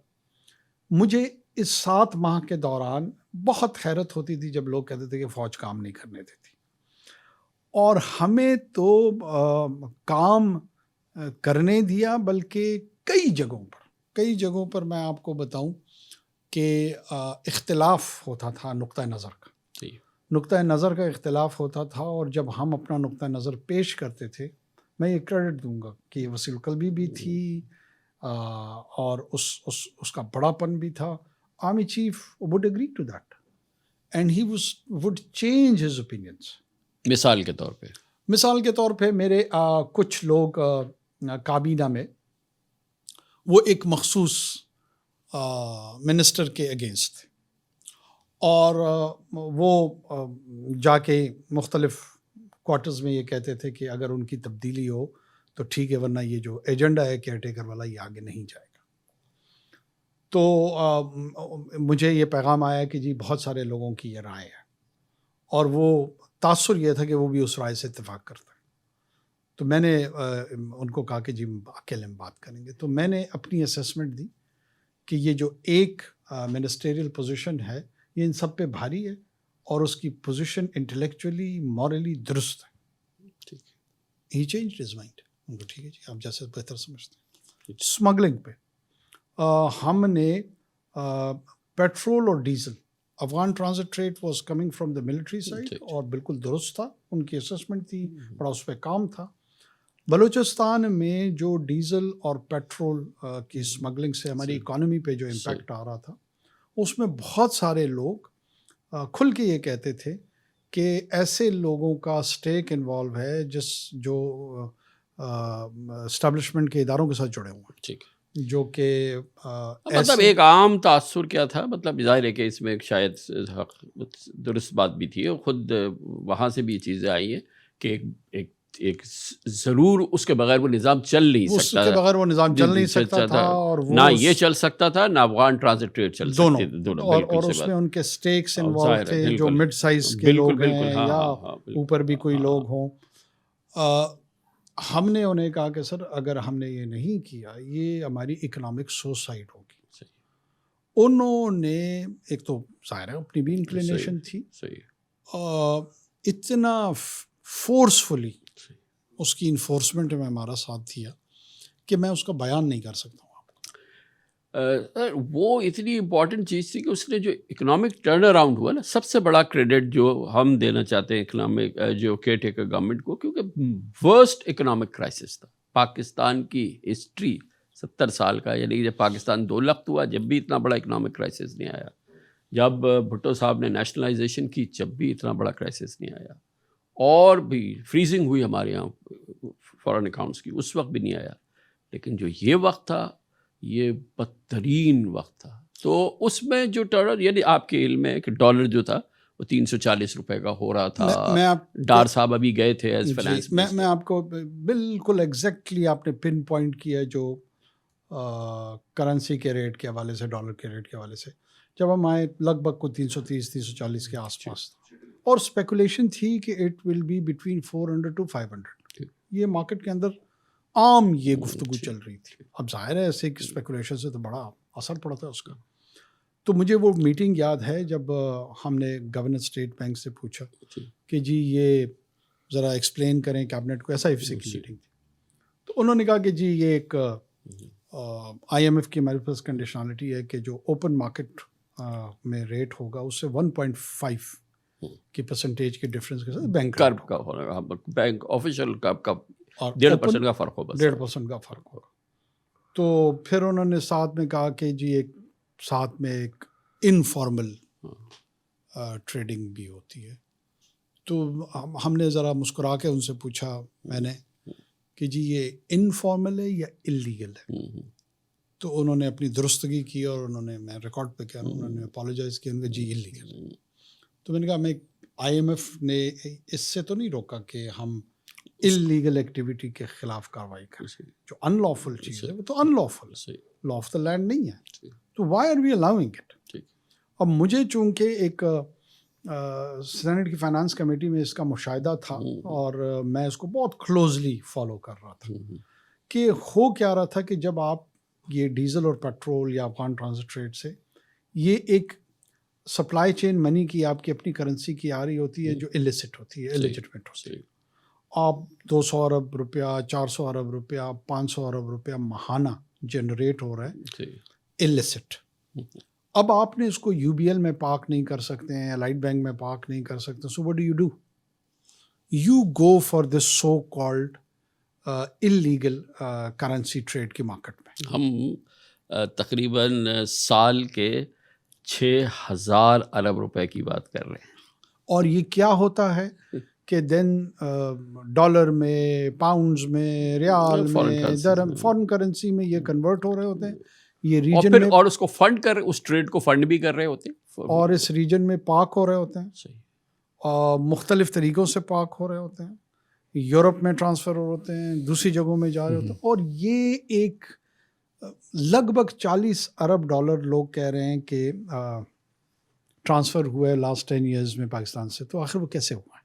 مجھے اس 7 ماہ کے دوران بہت حیرت ہوتی تھی جب لوگ کہتے تھے کہ فوج کام نہیں کرنے دیتی، اور ہمیں تو کام کرنے دیا، بلکہ کئی جگہوں پر میں آپ کو بتاؤں کہ اختلاف ہوتا تھا نقطہ نظر کا. نقطہ نظر کا اختلاف ہوتا تھا، اور جب ہم اپنا نقطہ نظر پیش کرتے تھے، میں یہ کریڈٹ دوں گا کہ وسیع القلبی بھی تھی اور اس کا بڑا پن بھی تھا. Army chief would agree to that and he would change his opinions. مثال کے طور پہ میرے کچھ لوگ کابینہ میں وہ ایک مخصوص منسٹر کے اگینسٹ تھے، اور وہ جا کے مختلف کوارٹرز میں یہ کہتے تھے کہ اگر ان کی تبدیلی ہو تو ٹھیک ہے، ورنہ یہ جو ایجنڈا ہے کیئر ٹیکر والا یہ آگے نہیں جائے گا. تو مجھے یہ پیغام آیا کہ جی بہت سارے لوگوں کی یہ رائے ہے، اور وہ تاثر یہ تھا کہ وہ بھی اس رائے سے اتفاق کرتا ہے. تو میں نے ان کو کہا کہ جی اکیلے میں بات کریں گے. تو میں نے اپنی اسیسمنٹ دی کہ یہ جو ایک منسٹریل پوزیشن ہے یہ ان سب پہ بھاری ہے اور اس کی پوزیشن انٹلیکچولی مورلی درست ہے. ٹھیک ہی چینج ہز مائنڈ. ان کو ٹھیک ہے جی آپ جیسے بہتر سمجھتے ہیں. اسمگلنگ پہ ہم نے پیٹرول اور diesel Afghan transit trade was coming from the military side اور بالکل درست تھا, ان کی اسسمنٹ تھی, بڑا اس پہ کام تھا. بلوچستان میں جو ڈیزل اور پیٹرول کی اسمگلنگ سے ہماری اکانومی پہ جو امپیکٹ آ رہا تھا اس میں بہت سارے لوگ کھل کے یہ کہتے تھے کہ ایسے لوگوں کا اسٹیک انوالو ہے جو اسٹیبلشمنٹ کے اداروں کے ساتھ جڑے ہوئے ہیں. ٹھیک. جو کہ مطلب ایک عام تاثر کیا تھا, مطلب ظاہر ہے کہ اس میں شاید درست بات بھی تھی, اور خود وہاں سے بھی یہ چیزیں آئی ہیں کہ ایک ضرور اس کے بغیر وہ نظام چل نہیں سکتا, اس کے بغیر وہ نظام چل نہیں سکتا تھا, اور نہ یہ چل سکتا تھا نہ افغان ٹرانزٹ ٹریڈ چل سکتی تھی. اور اس میں ان کے سٹیکس انوالو تھے جو مڈ سائز کے لوگ ہیں یا اوپر بھی کوئی لوگ ہوں. ہم نے انہیں کہا کہ سر اگر ہم نے یہ نہیں کیا یہ ہماری اکنامک سوسائڈ ہوگی. انہوں نے ایک تو ظاہر ہے اپنی بھی انکلینیشن تھی, اتنا فورسفلی اس کی انفورسمنٹ میں ہمارا ساتھ دیا کہ میں اس کا بیان نہیں کر سکتا ہوں. وہ اتنی امپورٹنٹ چیز تھی کہ اس نے جو اکنامک ٹرن اراؤنڈ ہوا نا, سب سے بڑا کریڈٹ جو ہم دینا چاہتے ہیں اکنامک جو کیئر ٹیکر گورنمنٹ کو, کیونکہ ورسٹ اکنامک کرائسس تھا پاکستان کی ہسٹری 70 سال کا. یعنی جب پاکستان 2 لخت ہوا جب بھی اتنا بڑا اکنامک کرائسس نہیں آیا, جب بھٹو صاحب نے نیشنلائزیشن کی جب بھی اتنا بڑا کرائسس نہیں آیا, اور بھی فریزنگ ہوئی ہمارے یہاں فارن اکاؤنٹس کی اس وقت بھی نہیں آیا. لیکن جو یہ وقت تھا یہ بدترین وقت تھا. تو اس میں جو ٹرن, یعنی آپ کے علم میں کہ ڈالر جو تھا وہ 340 روپے کا ہو رہا تھا. ڈار صاحب ابھی گئے تھے ایز فائنانس. میں آپ کو بالکل ایگزیکٹلی آپ نے پن پوائنٹ کیا جو کرنسی کے ریٹ کے حوالے سے, ڈالر کے ریٹ کے حوالے سے. جب ہم آئے لگ بھگ کو 330-340 کے آس پاس تھا, اور اسپیکولیشن تھی کہ it will be between 400 to 500. یہ مارکیٹ کے اندر عام یہ گفتگو چل رہی تھی. اب ظاہر ہے ایسے اسپیکولیشن سے تو بڑا اثر پڑا تھا اس کا. تو مجھے وہ میٹنگ یاد ہے جب ہم نے گورنر اسٹیٹ بینک سے پوچھا کہ جی یہ ذرا ایکسپلین کریں کیبنٹ کو, ایسا ایف سی کی میٹنگ تھی. تو انہوں نے کہا کہ جی یہ ایک آئی ایم ایف کی ہمارے پاس کنڈیشنالٹی ہے کہ جو اوپن مارکیٹ میں ریٹ ہوگا اس سے 1.5 کی پرسنٹیج کے ڈفرینس کے ساتھ بینک کرب کا ہوگا, بینک آفیشیل کرب کا 1.5% کا فرق ہوگا, 1.5% کا فرق ہوگا. تو پھر انہوں نے ساتھ میں کہا کہ جی ایک ساتھ میں ایک انفارمل ٹریڈنگ بھی ہوتی ہے. تو ہم نے ذرا مسکرا کے ان سے پوچھا میں نے کہ جی یہ انفارمل ہے یا اللیگل ہے. تو انہوں نے اپنی درستگی کی اور انہوں نے, میں ریکارڈ پہ کیا, انہوں نے اپالوجائز کیا, ان کا جی اللیگل. تو میں نے کہا میں آئی ایم ایف نے اس سے تو نہیں روکا کہ ہم اللیگل ایکٹیویٹی کے خلاف کاروائی کریں. جو ان لافل چیز ہے وہ تو unlawful, law of the land نہیں ہے. تو why are we allowing it. اب مجھے چونکہ ایک سینٹ کی فائنانس کمیٹی میں اس کا مشاہدہ تھا اور میں اس کو بہت کلوزلی فالو کر رہا تھا کہ ہو کیا رہا تھا کہ جب آپ یہ ڈیزل اور پیٹرول یا افغان ٹرانزٹ ٹریڈ سے یہ ایک سپلائی چین منی کی آپ کی اپنی کرنسی کی آ رہی ہوتی ہے جو السٹ ہوتی ہے, الیجٹمیٹ ہوتی ہے. آپ 200 ارب روپیہ, 400 ارب روپیہ, 500 ارب روپیہ ماہانہ جنریٹ ہو رہا ہے السٹ. اب آپ نے اس کو یو بی ایل میں پارک نہیں کر سکتے ہیں, لائٹ بینک میں پارک نہیں کر سکتے. So what do you do, you go for this so called illegal currency trade کی مارکیٹ میں. ہم تقریباً سال کے 6,000 ارب روپے کی بات کر رہے ہیں. اور یہ کیا ہوتا ہے کہ دین ڈالر میں, پاؤنڈز میں, ریال میں, درہم, فارن کرنسی میں یہ کنورٹ ہو رہے ہوتے ہیں. یہ ریجن میں, اور اس کو فنڈ کر, اس ٹریڈ کو فنڈ بھی کر رہے ہوتے ہیں, اور اس ریجن میں پارک ہو رہے ہوتے ہیں, اور مختلف طریقوں سے پارک ہو رہے ہوتے ہیں. یورپ میں ٹرانسفر ہو ہوتے ہیں, دوسری جگہوں میں جا رہے ہوتے ہیں. اور یہ ایک لگ بھگ 40 ارب ڈالر لوگ کہہ رہے ہیں کہ ٹرانسفر ہوا ہے لاسٹ 10 ایئرز میں پاکستان سے. تو آخر وہ کیسے ہوا ہے؟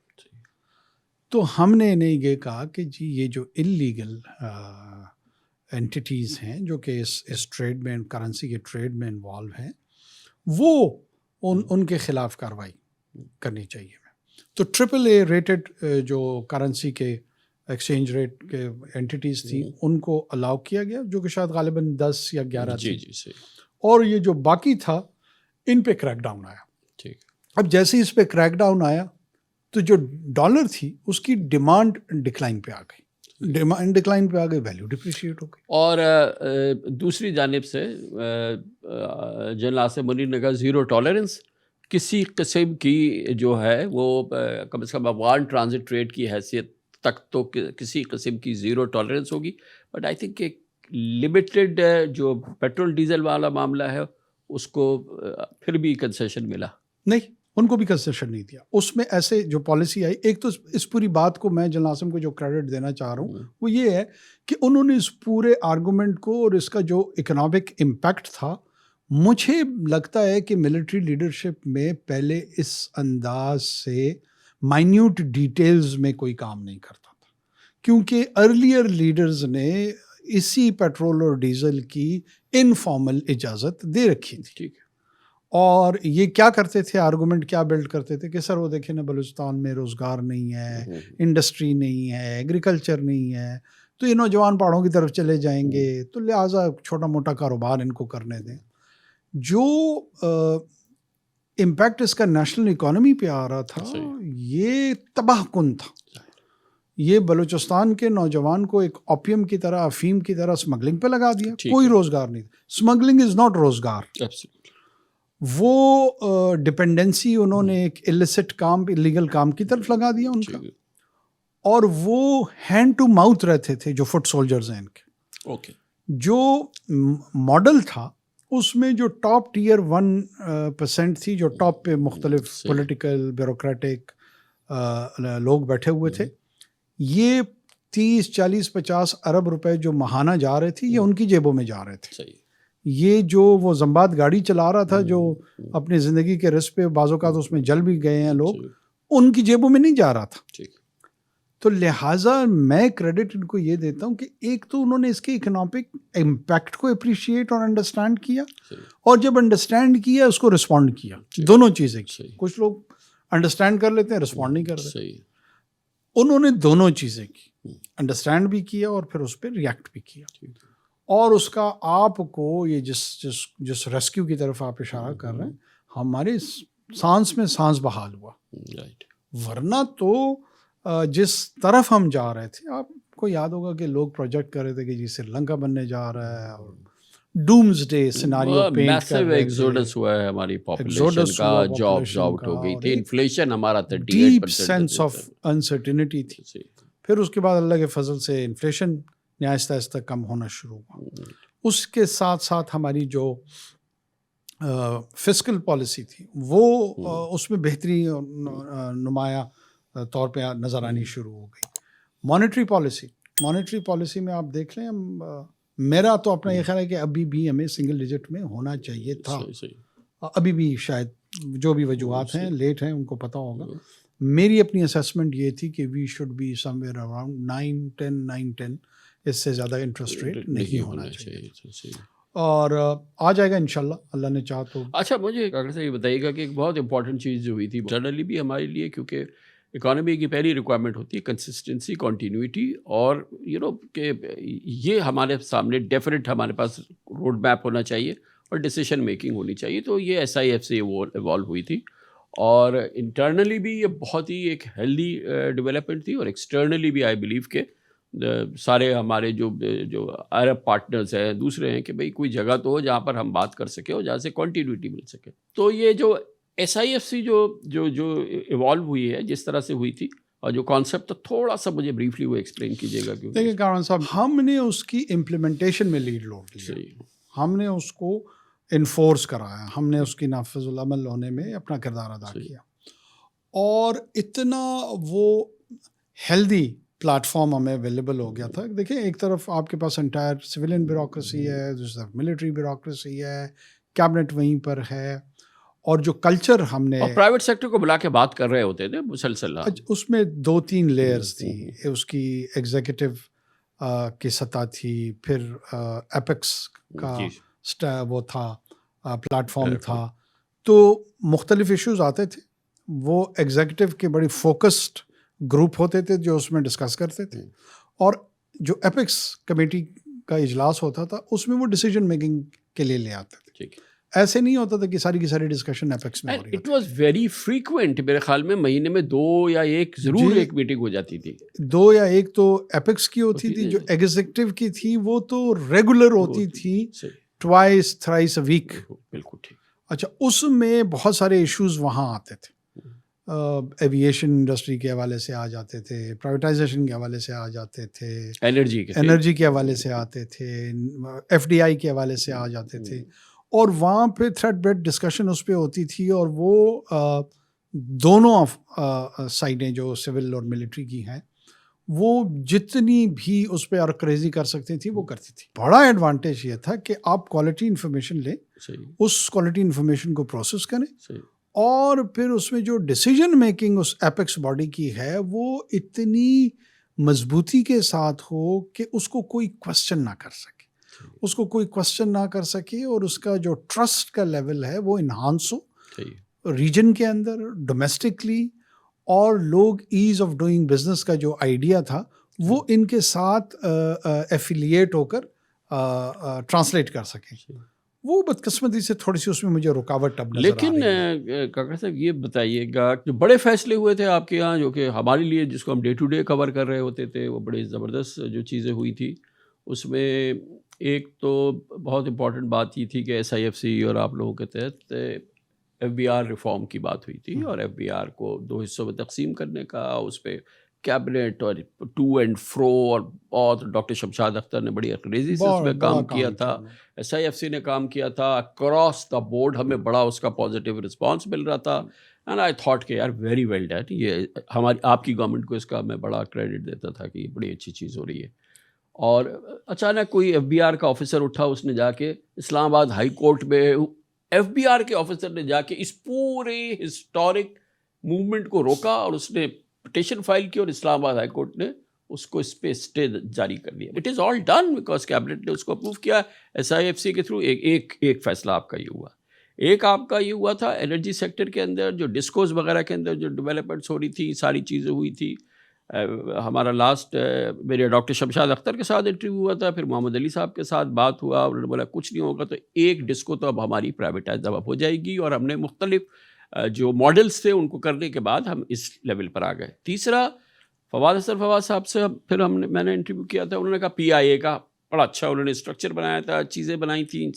تو ہم نے انہیں یہ کہا کہ جی یہ جو اللیگل اینٹیٹیز ہیں جو کہ اس ٹریڈ میں, کرنسی کے ٹریڈ میں انوالو ہیں, وہ ان کے خلاف کارروائی کرنی چاہیے. تو AAA ریٹڈ جو کرنسی کے ایکسچینج ریٹ کے اینٹیٹیز تھیں ان کو الاؤ کیا گیا, جو کہ شاید غالباً 10 یا 11 تھی. صحیح. اور یہ جو باقی تھا ان پہ کریک ڈاؤن آیا. ٹھیک. اب جیسے اس پہ کریک ڈاؤن آیا تو جو ڈالر تھی اس کی ڈیمانڈ ڈکلائن پہ آ گئی. ڈیمانڈ ڈکلائن پہ آ گئی, ویلیو ڈپریشیٹ ہو گئی. اور دوسری جانب سے جنرل آصف منیر نے کہا زیرو ٹالرنس, کسی قسم کی جو ہے وہ کم از کم افغان ٹرانزٹ ٹریڈ کی حیثیت تک تو کسی قسم کی زیرو ٹالرنس ہوگی. بٹ آئی تھنک کہ لمیٹڈ جو پیٹرول ڈیزل والا معاملہ ہے اس کو پھر بھی کنسیشن ملا. نہیں, ان کو بھی کنسیشن نہیں دیا. اس میں ایسے جو پالیسی آئی, ایک تو اس پوری بات کو میں جنرل عاصم کو جو کریڈٹ دینا چاہ رہا ہوں وہ یہ ہے کہ انہوں نے اس پورے آرگومنٹ کو اور اس کا جو اکنامک امپیکٹ تھا, مجھے لگتا ہے کہ ملٹری لیڈرشپ میں پہلے اس انداز سے مائنیوٹ ڈیٹیلز میں کوئی کام نہیں کرتا تھا, کیونکہ ارلیئر لیڈرز نے اسی پیٹرول اور ڈیزل کی انفارمل اجازت دے رکھی تھی. ٹھیک ہے. اور یہ کیا کرتے تھے, آرگومنٹ کیا بلڈ کرتے تھے کہ سر وہ دیکھیں نا بلوچستان میں روزگار نہیں ہے, انڈسٹری نہیں ہے, ایگریکلچر نہیں ہے, تو یہ نوجوان پہاڑوں کی طرف چلے جائیں گے, تو لہٰذا چھوٹا موٹا کاروبار ان کو کرنے دیں. جو امپیکٹ اس کا نیشنل اکانومی پہ آ رہا تھا یہ تباہ کن تھا. یہ بلوچستان کے نوجوان کو ایک اوپیم کی طرح, افیم کی طرح اسمگلنگ پہ لگا دیا. کوئی روزگار نہیں. اسمگلنگ از ناٹ روزگار. وہ ڈپینڈنسی انہوں نے ایک السٹ کام, الیگل کام کی طرف لگا دیا ان کا. اور وہ ہینڈ ٹو ماؤتھ رہتے تھے جو فٹ سولجرز ہیں ان کے. اوکے. جو ماڈل تھا اس میں جو ٹاپ ٹیئر 1% تھی, جو ٹاپ پہ مختلف پولیٹیکل بیوروکریٹک لوگ بیٹھے ہوئے تھے, یہ 30, 40, 50 ارب روپے جو ماہانہ جا رہے تھے یہ ان کی جیبوں میں جا رہے تھے. یہ جو وہ زمباد گاڑی چلا رہا تھا جو اپنی زندگی کے رسک پہ بعض اوقات اس میں جل بھی گئے ہیں لوگ, ان کی جیبوں میں نہیں جا رہا تھا. تو لہٰذا میں کریڈٹ ان کو یہ دیتا ہوں کہ ایک تو انہوں نے اس کے اکنامک امپیکٹ کو اپریشیٹ اور انڈرسٹینڈ کیا, اور جب انڈرسٹینڈ کیا اس کو رسپونڈ کیا. دونوں چیزیں کی. کچھ لوگ انڈرسٹینڈ کر لیتے ہیں, رسپونڈ نہیں کرتے. انہوں نے دونوں چیزیں کی, انڈرسٹینڈ بھی کیا اور پھر اس پہ ریئیکٹ بھی کیا. اور اس کا آپ کو یہ جس ریسکیو کی طرف آپ اشارہ کر رہے ہیں, ہمارے سانس میں سانس بحال ہوا. ورنہ تو جس طرف ہم جا رہے تھے, آپ کو یاد ہوگا کہ لوگ پروجیکٹ کر رہے تھے کہ جی سری لنکا بننے جا رہا ہے, اور ڈومز ڈے سیناریو پینٹ کر رہے تھے. ایگزوڈس ہوا ہے ہماری پاپولیشن کا, جابز آؤٹ ہو گئی تھی, انفلیشن ہمارا 38%, ڈیپ سینس آف انسرٹینٹی تھی. پھر اس کے بعد اللہ کے فضل سے انفلیشن نے آہستہ آہستہ کم ہونا شروع ہوا. اس کے ساتھ ساتھ ہماری جو فسکل پالیسی تھی وہ اس میں بہتری نمایاں طور پہ نظر آنی شروع ہو گئی. مانیٹری پالیسی میں آپ دیکھ لیں, میرا تو اپنا یہ خیال ہے کہ ابھی بھی ہمیں سنگل ڈیجٹ میں ہونا چاہیے تھا. ابھی بھی شاید جو بھی وجوہات ہیں لیٹ ہیں ان کو پتہ ہوگا. میری اپنی اسیسمنٹ یہ تھی کہ we should be somewhere around 9-10. اس سے زیادہ انٹرسٹ ریٹ نہیں ہونا چاہیے, اور آ جائے گا انشاءاللہ, اللہ نے چاہا تو. اچھا, مجھے اگر سے یہ بتائیے گا کہ ایک بہت امپورٹنٹ چیز جو ہوئی تھی جنرلی بھی ہمارے لیے, کیونکہ اکانومی کی پہلی ریکوائرمنٹ ہوتی ہے کنسسٹنسی, کنٹینیوٹی, اور کہ یہ ہمارے سامنے ڈیفینیٹ ہمارے پاس روڈ میپ ہونا چاہیے اور ڈیسیشن میکنگ ہونی چاہیے. تو یہ SIF سے ایوالو ہوئی تھی, اور انٹرنلی بھی یہ بہت ہی ایک ہیلدی ڈیولپمنٹ تھی, اور ایکسٹرنلی بھی آئی بلیو کہ سارے ہمارے جو عرب پارٹنرز ہیں دوسرے ہیں کہ بھئی کوئی جگہ تو ہو جہاں پر ہم بات کر سکیں اور جہاں سے کنٹینیوٹی مل سکے. تو یہ جو SIFC جو ایوالو ہوئی ہے جس طرح سے ہوئی تھی, اور جو کانسیپٹ تھوڑا سا مجھے بریفلی وہ ایکسپلین کیجیے گا. دیکھیں کامران صاحب, ہم نے اس کی امپلیمنٹیشن میں لیڈ لیا, ہم نے اس کو انفورس کرایا, ہم نے اس کی نافذ العمل ہونے میں اپنا کردار ادا کیا, اور اتنا وہ ہیلدی پلیٹ فارم ہمیں اویلیبل ہو گیا تھا. دیکھیں ایک طرف آپ کے پاس انٹائر سویلین بیوروکریسی ہے, دوسری طرف ملٹری بیوروکریسی ہے, کیبنٹ وہیں پر ہے, اور جو کلچر ہم نے پرائیویٹ سیکٹر کو بلا کے بات کر رہے ہوتے تھے مسلسل. اس میں 2-3 لیئرز تھی. اس کی ایگزیکٹو کی سطح تھی, پھر ایپیکس کا وہ تھا پلیٹ فارم تھا, تو مختلف ایشوز آتے تھے، وہ ایگزیکٹو کے بڑی فوکسڈ گروپ ہوتے تھے جو اس میں ڈسکس کرتے تھے، اور جو ایپکس کمیٹی کا اجلاس ہوتا تھا اس میں وہ ڈیسیجن میکنگ کے لیے لے آتے تھے. ٹھیک. ایسے نہیں ہوتا تھا کہ ساری کی ساری ڈسکشن ایپکس میں ہو رہی اٹ واز ویری فریکوینٹ. میرے خیال میں مہینے میں 2 یا 1 ضرور ایک میٹنگ ہو جاتی تھی. 2 یا 1 تو ایپکس کی ہوتی تھی، جو ایگزیکٹو کی تھی وہ تو ریگولر ہوتی تھی، ٹوائس تھرائس اے ویک. بالکل ٹھیک. اچھا، اس میں بہت سارے ایشوز وہاں آتے تھے، ایویشن انڈسٹری کے حوالے سے آ جاتے تھے، پرائیویٹائزیشن کے حوالے سے آ جاتے تھے، انرجی کے حوالے سے آتے تھے، ایف ڈی آئی کے حوالے سے آ جاتے تھے، اور وہاں پہ تھریڈ بیڈ ڈسکشن اس پہ ہوتی تھی. اور وہ دونوں سائڈیں جو سول اور ملٹری کی ہیں وہ جتنی بھی اس پہ ارکریزی کر سکتی تھی وہ کرتی تھی. بڑا ایڈوانٹیج یہ تھا کہ آپ کوالٹی انفارمیشن لیں، اس کوالٹی انفارمیشن کو پروسیس کریں، اور پھر اس میں جو ڈیسیجن میکنگ اس ایپیکس باڈی کی ہے وہ اتنی مضبوطی کے ساتھ ہو کہ اس کو کوئی کوسچن نہ کر سکے، اس کو کوئی کوسچن نہ کر سکے، اور اس کا جو ٹرسٹ کا لیول ہے وہ انہانس ہو ریجن کے اندر، ڈومیسٹکلی، اور لوگ ایز آف ڈوئنگ بزنس کا جو آئیڈیا تھا وہ ان کے ساتھ ایفیلیٹ ہو کر ٹرانسلیٹ کر سکیں. وہ بدقسمتی سے تھوڑی سی اس میں مجھے رکاوٹ اب نظر آ رہی ہے. لیکن کاکڑ صاحب یہ بتائیے گا، جو بڑے فیصلے ہوئے تھے آپ کے یہاں جو کہ ہمارے لیے جس کو ہم ڈے ٹو ڈے کور کر رہے ہوتے تھے، وہ بڑے زبردست جو چیزیں ہوئی تھی، اس میں ایک تو بہت امپورٹنٹ بات یہ تھی کہ ایس آئی ایف سی اور آپ لوگوں کے تحت ایف بی آر ریفارم کی بات ہوئی تھی، اور ایف بی آر کو 2 حصوں میں تقسیم کرنے کا. اس پہ کیبنٹ اور ٹو اینڈ فرو، اور بہت ڈاکٹر شمشاد اختر نے بڑی انگریزی سے اس میں کام کیا تھا، ایس آئی ایف سی نے کام کیا تھا، اکراس دا بورڈ ہمیں بڑا اس کا پازیٹیو رسپانس مل رہا تھا. اینڈ آئی تھاٹ کہ یار ویری ویل ڈن. یہ ہماری آپ کی گورنمنٹ کو اس کا میں بڑا کریڈٹ دیتا تھا کہ یہ بڑی اچھی چیز ہو رہی ہے. اور اچانک کوئی ایف بی آر کا آفیسر اٹھا، اس نے جا کے اسلام آباد ہائی کورٹ میں، ایف بی آر کے آفیسر نے جا کے اس پورے ہسٹورک موومنٹ کو روکا، اور اس نے پٹیشن فائل کی، اور اسلام آباد ہائی کورٹ نے اس کو اس پہ اسٹے جاری کر دیا. It is all done because cabinet نے اس کو اپروو کیا ایس آئی ایف سی کے تھرو. ایک فیصلہ آپ کا یہ ہوا. ایک آپ کا یہ ہوا تھا انرجی سیکٹر کے اندر جو ڈسکوز وغیرہ کے اندر جو ڈیولپمنٹس ہو رہی تھی، ساری چیزیں ہوئی تھی. ہمارا لاسٹ میرے ڈاکٹر شمشاد اختر کے ساتھ انٹرویو ہوا تھا، پھر محمد علی صاحب کے ساتھ بات ہوا، انہوں نے بولا کچھ نہیں ہوگا، تو ایک ڈسکو تو اب ہماری پرائیویٹائز اب ہو جائے گی، اور ہم نے مختلف جو ماڈلس تھے ان کو کرنے کے بعد ہم اس لیول پر آ گئے. تیسرا فواد حسن فواد صاحب سے پھر میں نے انٹرویو کیا تھا، انہوں نے کہا پی آئی اے کا بڑا اچھا انہوں نے اسٹرکچر بنایا تھا، چیزیں بنائی تھیں،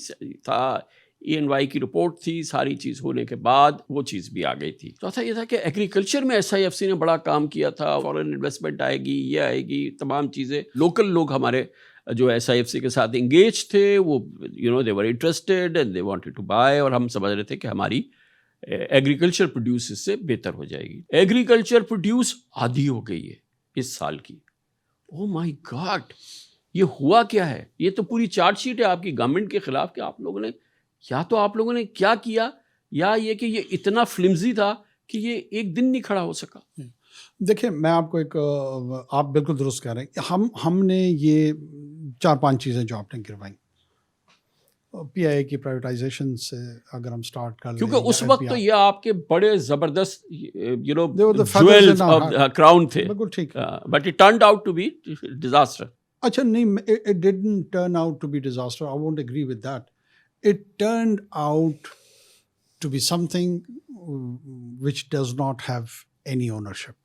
تھا ای این وائی کی رپورٹ تھی، ساری چیز ہونے کے بعد وہ چیز بھی آ گئی تھی. چوتھا یہ تھا کہ ایگریکلچر میں ایس آئی ایف سی نے بڑا کام کیا تھا، فارن انویسٹمنٹ آئے گی، یہ آئے گی، تمام چیزیں. لوکل لوگ ہمارے جو ایس آئی ایف سی کے ساتھ انگیج تھے، وہ they were interested and they wanted to buy, اور ہم سمجھ رہے تھے کہ ہماری ایگریکلچر پروڈیوس اس سے بہتر ہو جائے گی. ایگریکلچر پروڈیوس آدھی ہو گئی ہے اس سال کی. او مائی گاڈ، یہ ہوا کیا ہے؟ یہ تو پوری چارج شیٹ ہے آپ کی گورنمنٹ کے خلاف کہ آپ لوگوں نے کیا کیا، یا یہ کہ یہ اتنا فلمزی تھا کہ یہ ایک دن نہیں کھڑا ہو سکا. دیکھیں، میں آپ کو آپ بالکل درست کہہ رہے ہیں. ہم نے یہ 4-5 چیزیں جو آپ نے گروائیں، پی آئی اے کی پرائیویٹائزیشن سے اگر ہم سٹارٹ کر لیں، کیونکہ اس وقت تو یہ آپ کے بڑے زبردست جویلز آف کراؤن تھے، بالکل ٹھیک، but it turned out to be disaster. اچھا نہیں، it didn't turn out to be disaster. I won't agree with that. It turned out to be something which does not have any ownership.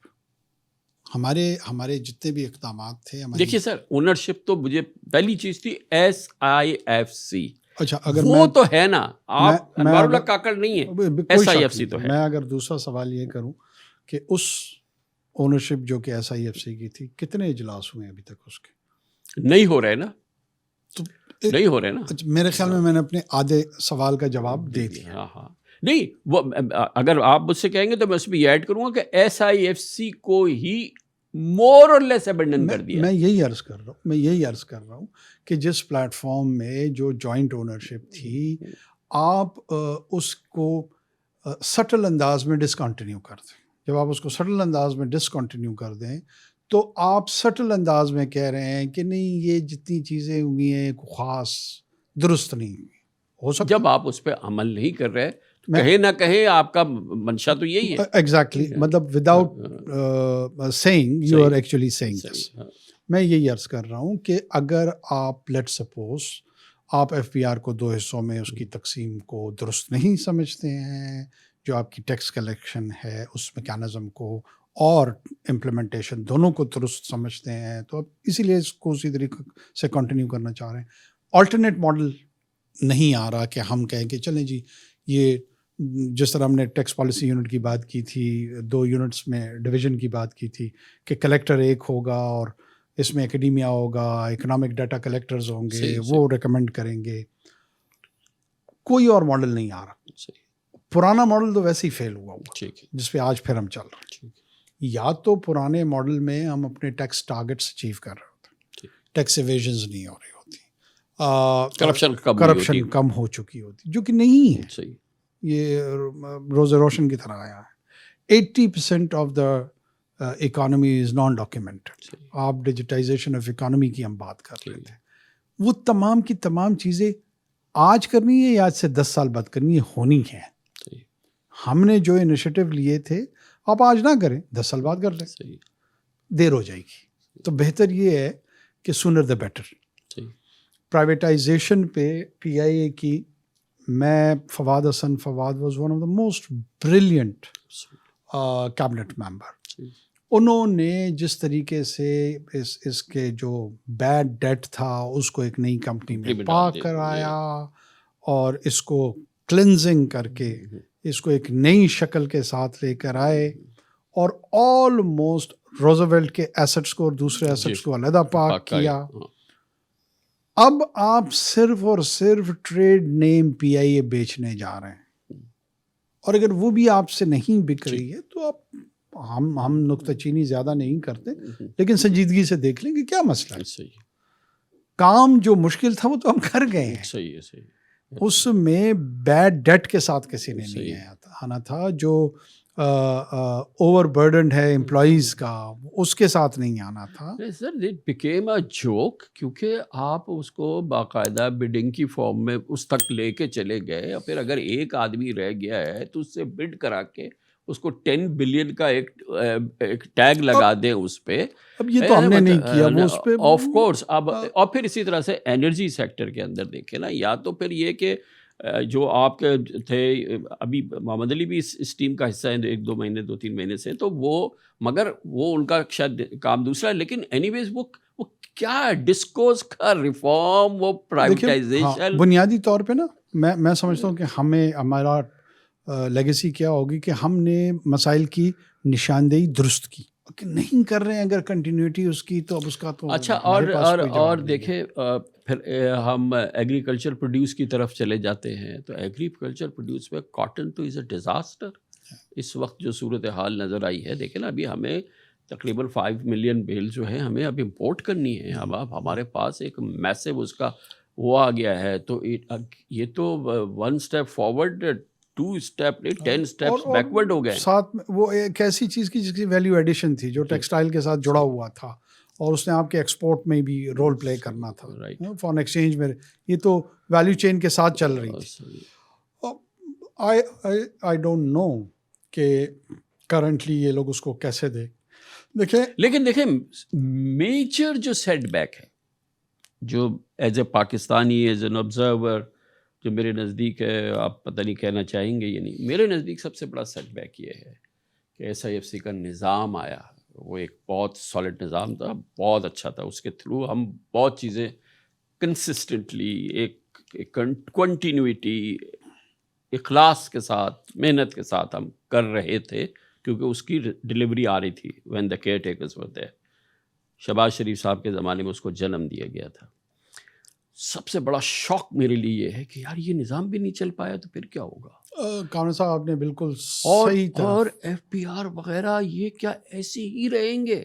ہمارے جتنے بھی اقدامات تھے، دیکھیے سر، ownership تو مجھے پہلی چیز تھی ایس آئی ایف سی. اچھا، اگر وہ تو ہے نا، آپ انوار اللہ کاکڑ نہیں ہے، ایس آئی ایف سی تو ہے. میں اگر دوسرا سوال یہ کروں کہ اس اونرشپ جو کہ ایس آئی ایف سی کی تھی، کتنے اجلاس ہوئے ابھی تک اس کے؟ نہیں ہو رہے نا، نہیں ہو رہے نا. میرے خیال میں نے اپنے آدھے سوال کا جواب دے دیا. ہاں نہیں، وہ اگر آپ مجھ سے کہیں گے تو میں اس میں یہ ایڈ کروں گا کہ ایس آئی ایف سی کو ہی مور اور لیس ابنڈن کر دیا. میں یہی عرض کر رہا ہوں کہ جس پلیٹ فارم میں جو جوائنٹ اونرشپ تھی، آپ اس کو سٹل انداز میں ڈسکنٹینیو کر دیں. جب آپ اس کو سٹل انداز میں ڈسکنٹینیو کر دیں تو آپ سٹل انداز میں کہہ رہے ہیں کہ نہیں، یہ جتنی چیزیں ہوئی ہیں خاص درست نہیں ہوئی. ہو سکتا جب آپ اس پہ عمل نہیں کر رہے کہیں نہ کہیں آپ کا منشا تو یہی ہے. ایگزیکٹلی مطلب without seeing you are actually seeing this. میں یہی عرض کر رہا ہوں کہ اگر آپ لیٹ سپوز آپ ایف بی آر کو 2 حصوں میں اس کی تقسیم کو درست نہیں سمجھتے ہیں، جو آپ کی ٹیکس کلیکشن ہے اس میکانزم کو اور امپلیمنٹیشن دونوں کو درست سمجھتے ہیں، تو آپ اسی لیے اس کو اسی طریقے سے کنٹینیو کرنا چاہ رہے ہیں. آلٹرنیٹ ماڈل نہیں آ رہا کہ ہم کہیں کہ چلیں جی یہ جس طرح ہم نے ٹیکس پالیسی یونٹ کی بات کی تھی، 2 یونٹس میں ڈویژن کی بات کی تھی کہ کلیکٹر ایک ہوگا اور اس میں اکیڈیمیا ہوگا، اکنامک ڈیٹا کلیکٹرز ہوں گے، وہ ریکمینڈ کریں گے. کوئی اور ماڈل نہیں آ رہا. پرانا ماڈل تو ویسے ہی فیل ہوا جس پہ آج پھر ہم چل رہے ہیں. یا تو پرانے ماڈل میں ہم اپنے ٹیکس ٹارگٹس اچیو کر رہے ہوتے، ٹیکس ایویژنز نہیں ہو رہی ہوتی، کرپشن کم ہو چکی ہوتی، جو کہ نہیں ہے. یہ روز روشن کی طرح آیا ہے. 80% of the economy is naan documented. آپ ڈیجیٹائزیشن آف اکانومی کی ہم بات کر رہے تھے. وہ تمام کی تمام چیزیں آج کرنی ہے یا آج سے 10 سال بعد کرنی ہے، ہونی ہے. ہم نے جو انیشیٹو لیے تھے آپ آج نہ کریں، 10 سال بعد کر لیں، دیر ہو جائے گی. تو بہتر یہ ہے کہ سونر دا بیٹر. پرائیویٹائزیشن پہ پی آئی اے کی میں Fawad Hasan was one of the most brilliant cabinet member. انہوں نے جس طریقے سے اس کے جو بیڈ ڈیٹ تھا اس کو ایک نئی کمپنی میں پارک کرایا اور اس کو کلینزنگ کر کے اس کو ایک نئی شکل کے ساتھ لے کر آئے اور آلموسٹ روزویلٹ کے ایسٹس کو اور دوسرے ایسٹس کو علیحدہ پاک کیا. اب آپ صرف اور صرف ٹریڈ نیم پی آئی اے بیچنے جا رہے ہیں، اور اگر وہ بھی آپ سے نہیں بک رہی ہے تو آپ ہم نکتہ چینی زیادہ نہیں کرتے، لیکن سنجیدگی سے دیکھ لیں کہ کیا مسئلہ ہے. کام جو مشکل تھا وہ تو ہم کر گئے ہیں. اس میں بیڈ ڈیٹ کے ساتھ کسی نے نہیں آنا تھا، جو اوور برڈنڈ ہے امپلائیز کا، اس کے ساتھ نہیں آنا تھا. Sir it became a joke, کیونکہ آپ اس کو باقاعدہ بڈنگ کی فارم میں اس تک لے کے چلے گئے، اور پھر اگر ایک آدمی رہ گیا ہے تو اس سے بڈ کرا کے اس کو 10 بلین کا ایک ٹیگ لگا دیں اس پہ. اب یہ تو ہم نے نہیں کیا وہ اس پہ آف کورس. اب اور پھر اسی طرح سے انرجی سیکٹر کے اندر دیکھیں نا، یا تو پھر یہ کہ جو آپ کے تھے ابھی محمد علی بھی اس ٹیم کا حصہ ہیں 1-2 مہینے 2-3 مہینے سے، تو وہ مگر وہ ان کا شاید کام دوسرا ہے. لیکن اینی ویز وہ کیا ڈسکورس کا ریفارم، وہ پرائیویٹائزیشن بنیادی طور پہ نا میں سمجھتا ہوں کہ ہمارا لیگیسی کیا ہوگی کہ ہم نے مسائل کی نشاندہی درست کی، نہیں کر رہے ہیں اگر کنٹینیوٹی اس کی تو اب اس کا تو اچھا. اور دیکھیں پھر ہم ایگریکلچر پروڈیوس کی طرف چلے جاتے ہیں، تو ایگریکلچر پروڈیوس میں کاٹن تو از اے ڈیزاسٹر. اس وقت جو صورتحال نظر آئی ہے، دیکھیں نا ابھی ہمیں تقریباً 5 ملین بیل جو ہے ہمیں اب امپورٹ کرنی ہے. اب ہمارے پاس ایک میسو اس کا وہ آ گیا ہے، تو یہ تو 1 اسٹیپ فارورڈ 2 اسٹیپ نہیں 10 اسٹیپس بیکورڈ ہو گئے. ساتھ میں وہ ایک ایسی چیز کی جس کی ویلیو ایڈیشن تھی، جو ٹیکسٹائل کے ساتھ جڑا ہوا تھا اور اس نے آپ کے ایکسپورٹ میں بھی رول پلے کرنا تھا. فارن ایکسچینج میں یہ تو ویلیو چین کے ساتھ چل رہی تھی. آئی ڈونٹ نو کہ کرنٹلی یہ لوگ اس کو کیسے لیکن دیکھیں میجر جو سیٹ بیک ہے، جو as a Pakistani as an observer جو میرے نزدیک ہے، آپ پتہ نہیں کہنا چاہیں گے یا نہیں، میرے نزدیک سب سے بڑا سیٹ بیک یہ ہے کہ ایس آئی ایف سی کا نظام آیا. وہ ایک بہت سالڈ نظام تھا، بہت اچھا تھا. اس کے تھرو ہم بہت چیزیں کنسسٹنٹلی ایک کنٹینیوٹی اخلاص کے ساتھ محنت کے ساتھ ہم کر رہے تھے، کیونکہ اس کی ڈلیوری آ رہی تھی when the caretakers were there. Shahbaz Sharif صاحب کے زمانے میں اس کو جنم دیا گیا تھا. سب سے بڑا شوق میرے لیے یہ ہے کہ یار یہ نظام بھی نہیں چل پایا تو پھر کیا ہوگا. کامران صاحب آپ نے بالکل صحیح طرح. اور ایف پی آر وغیرہ یہ کیا ایسے ہی رہیں گے؟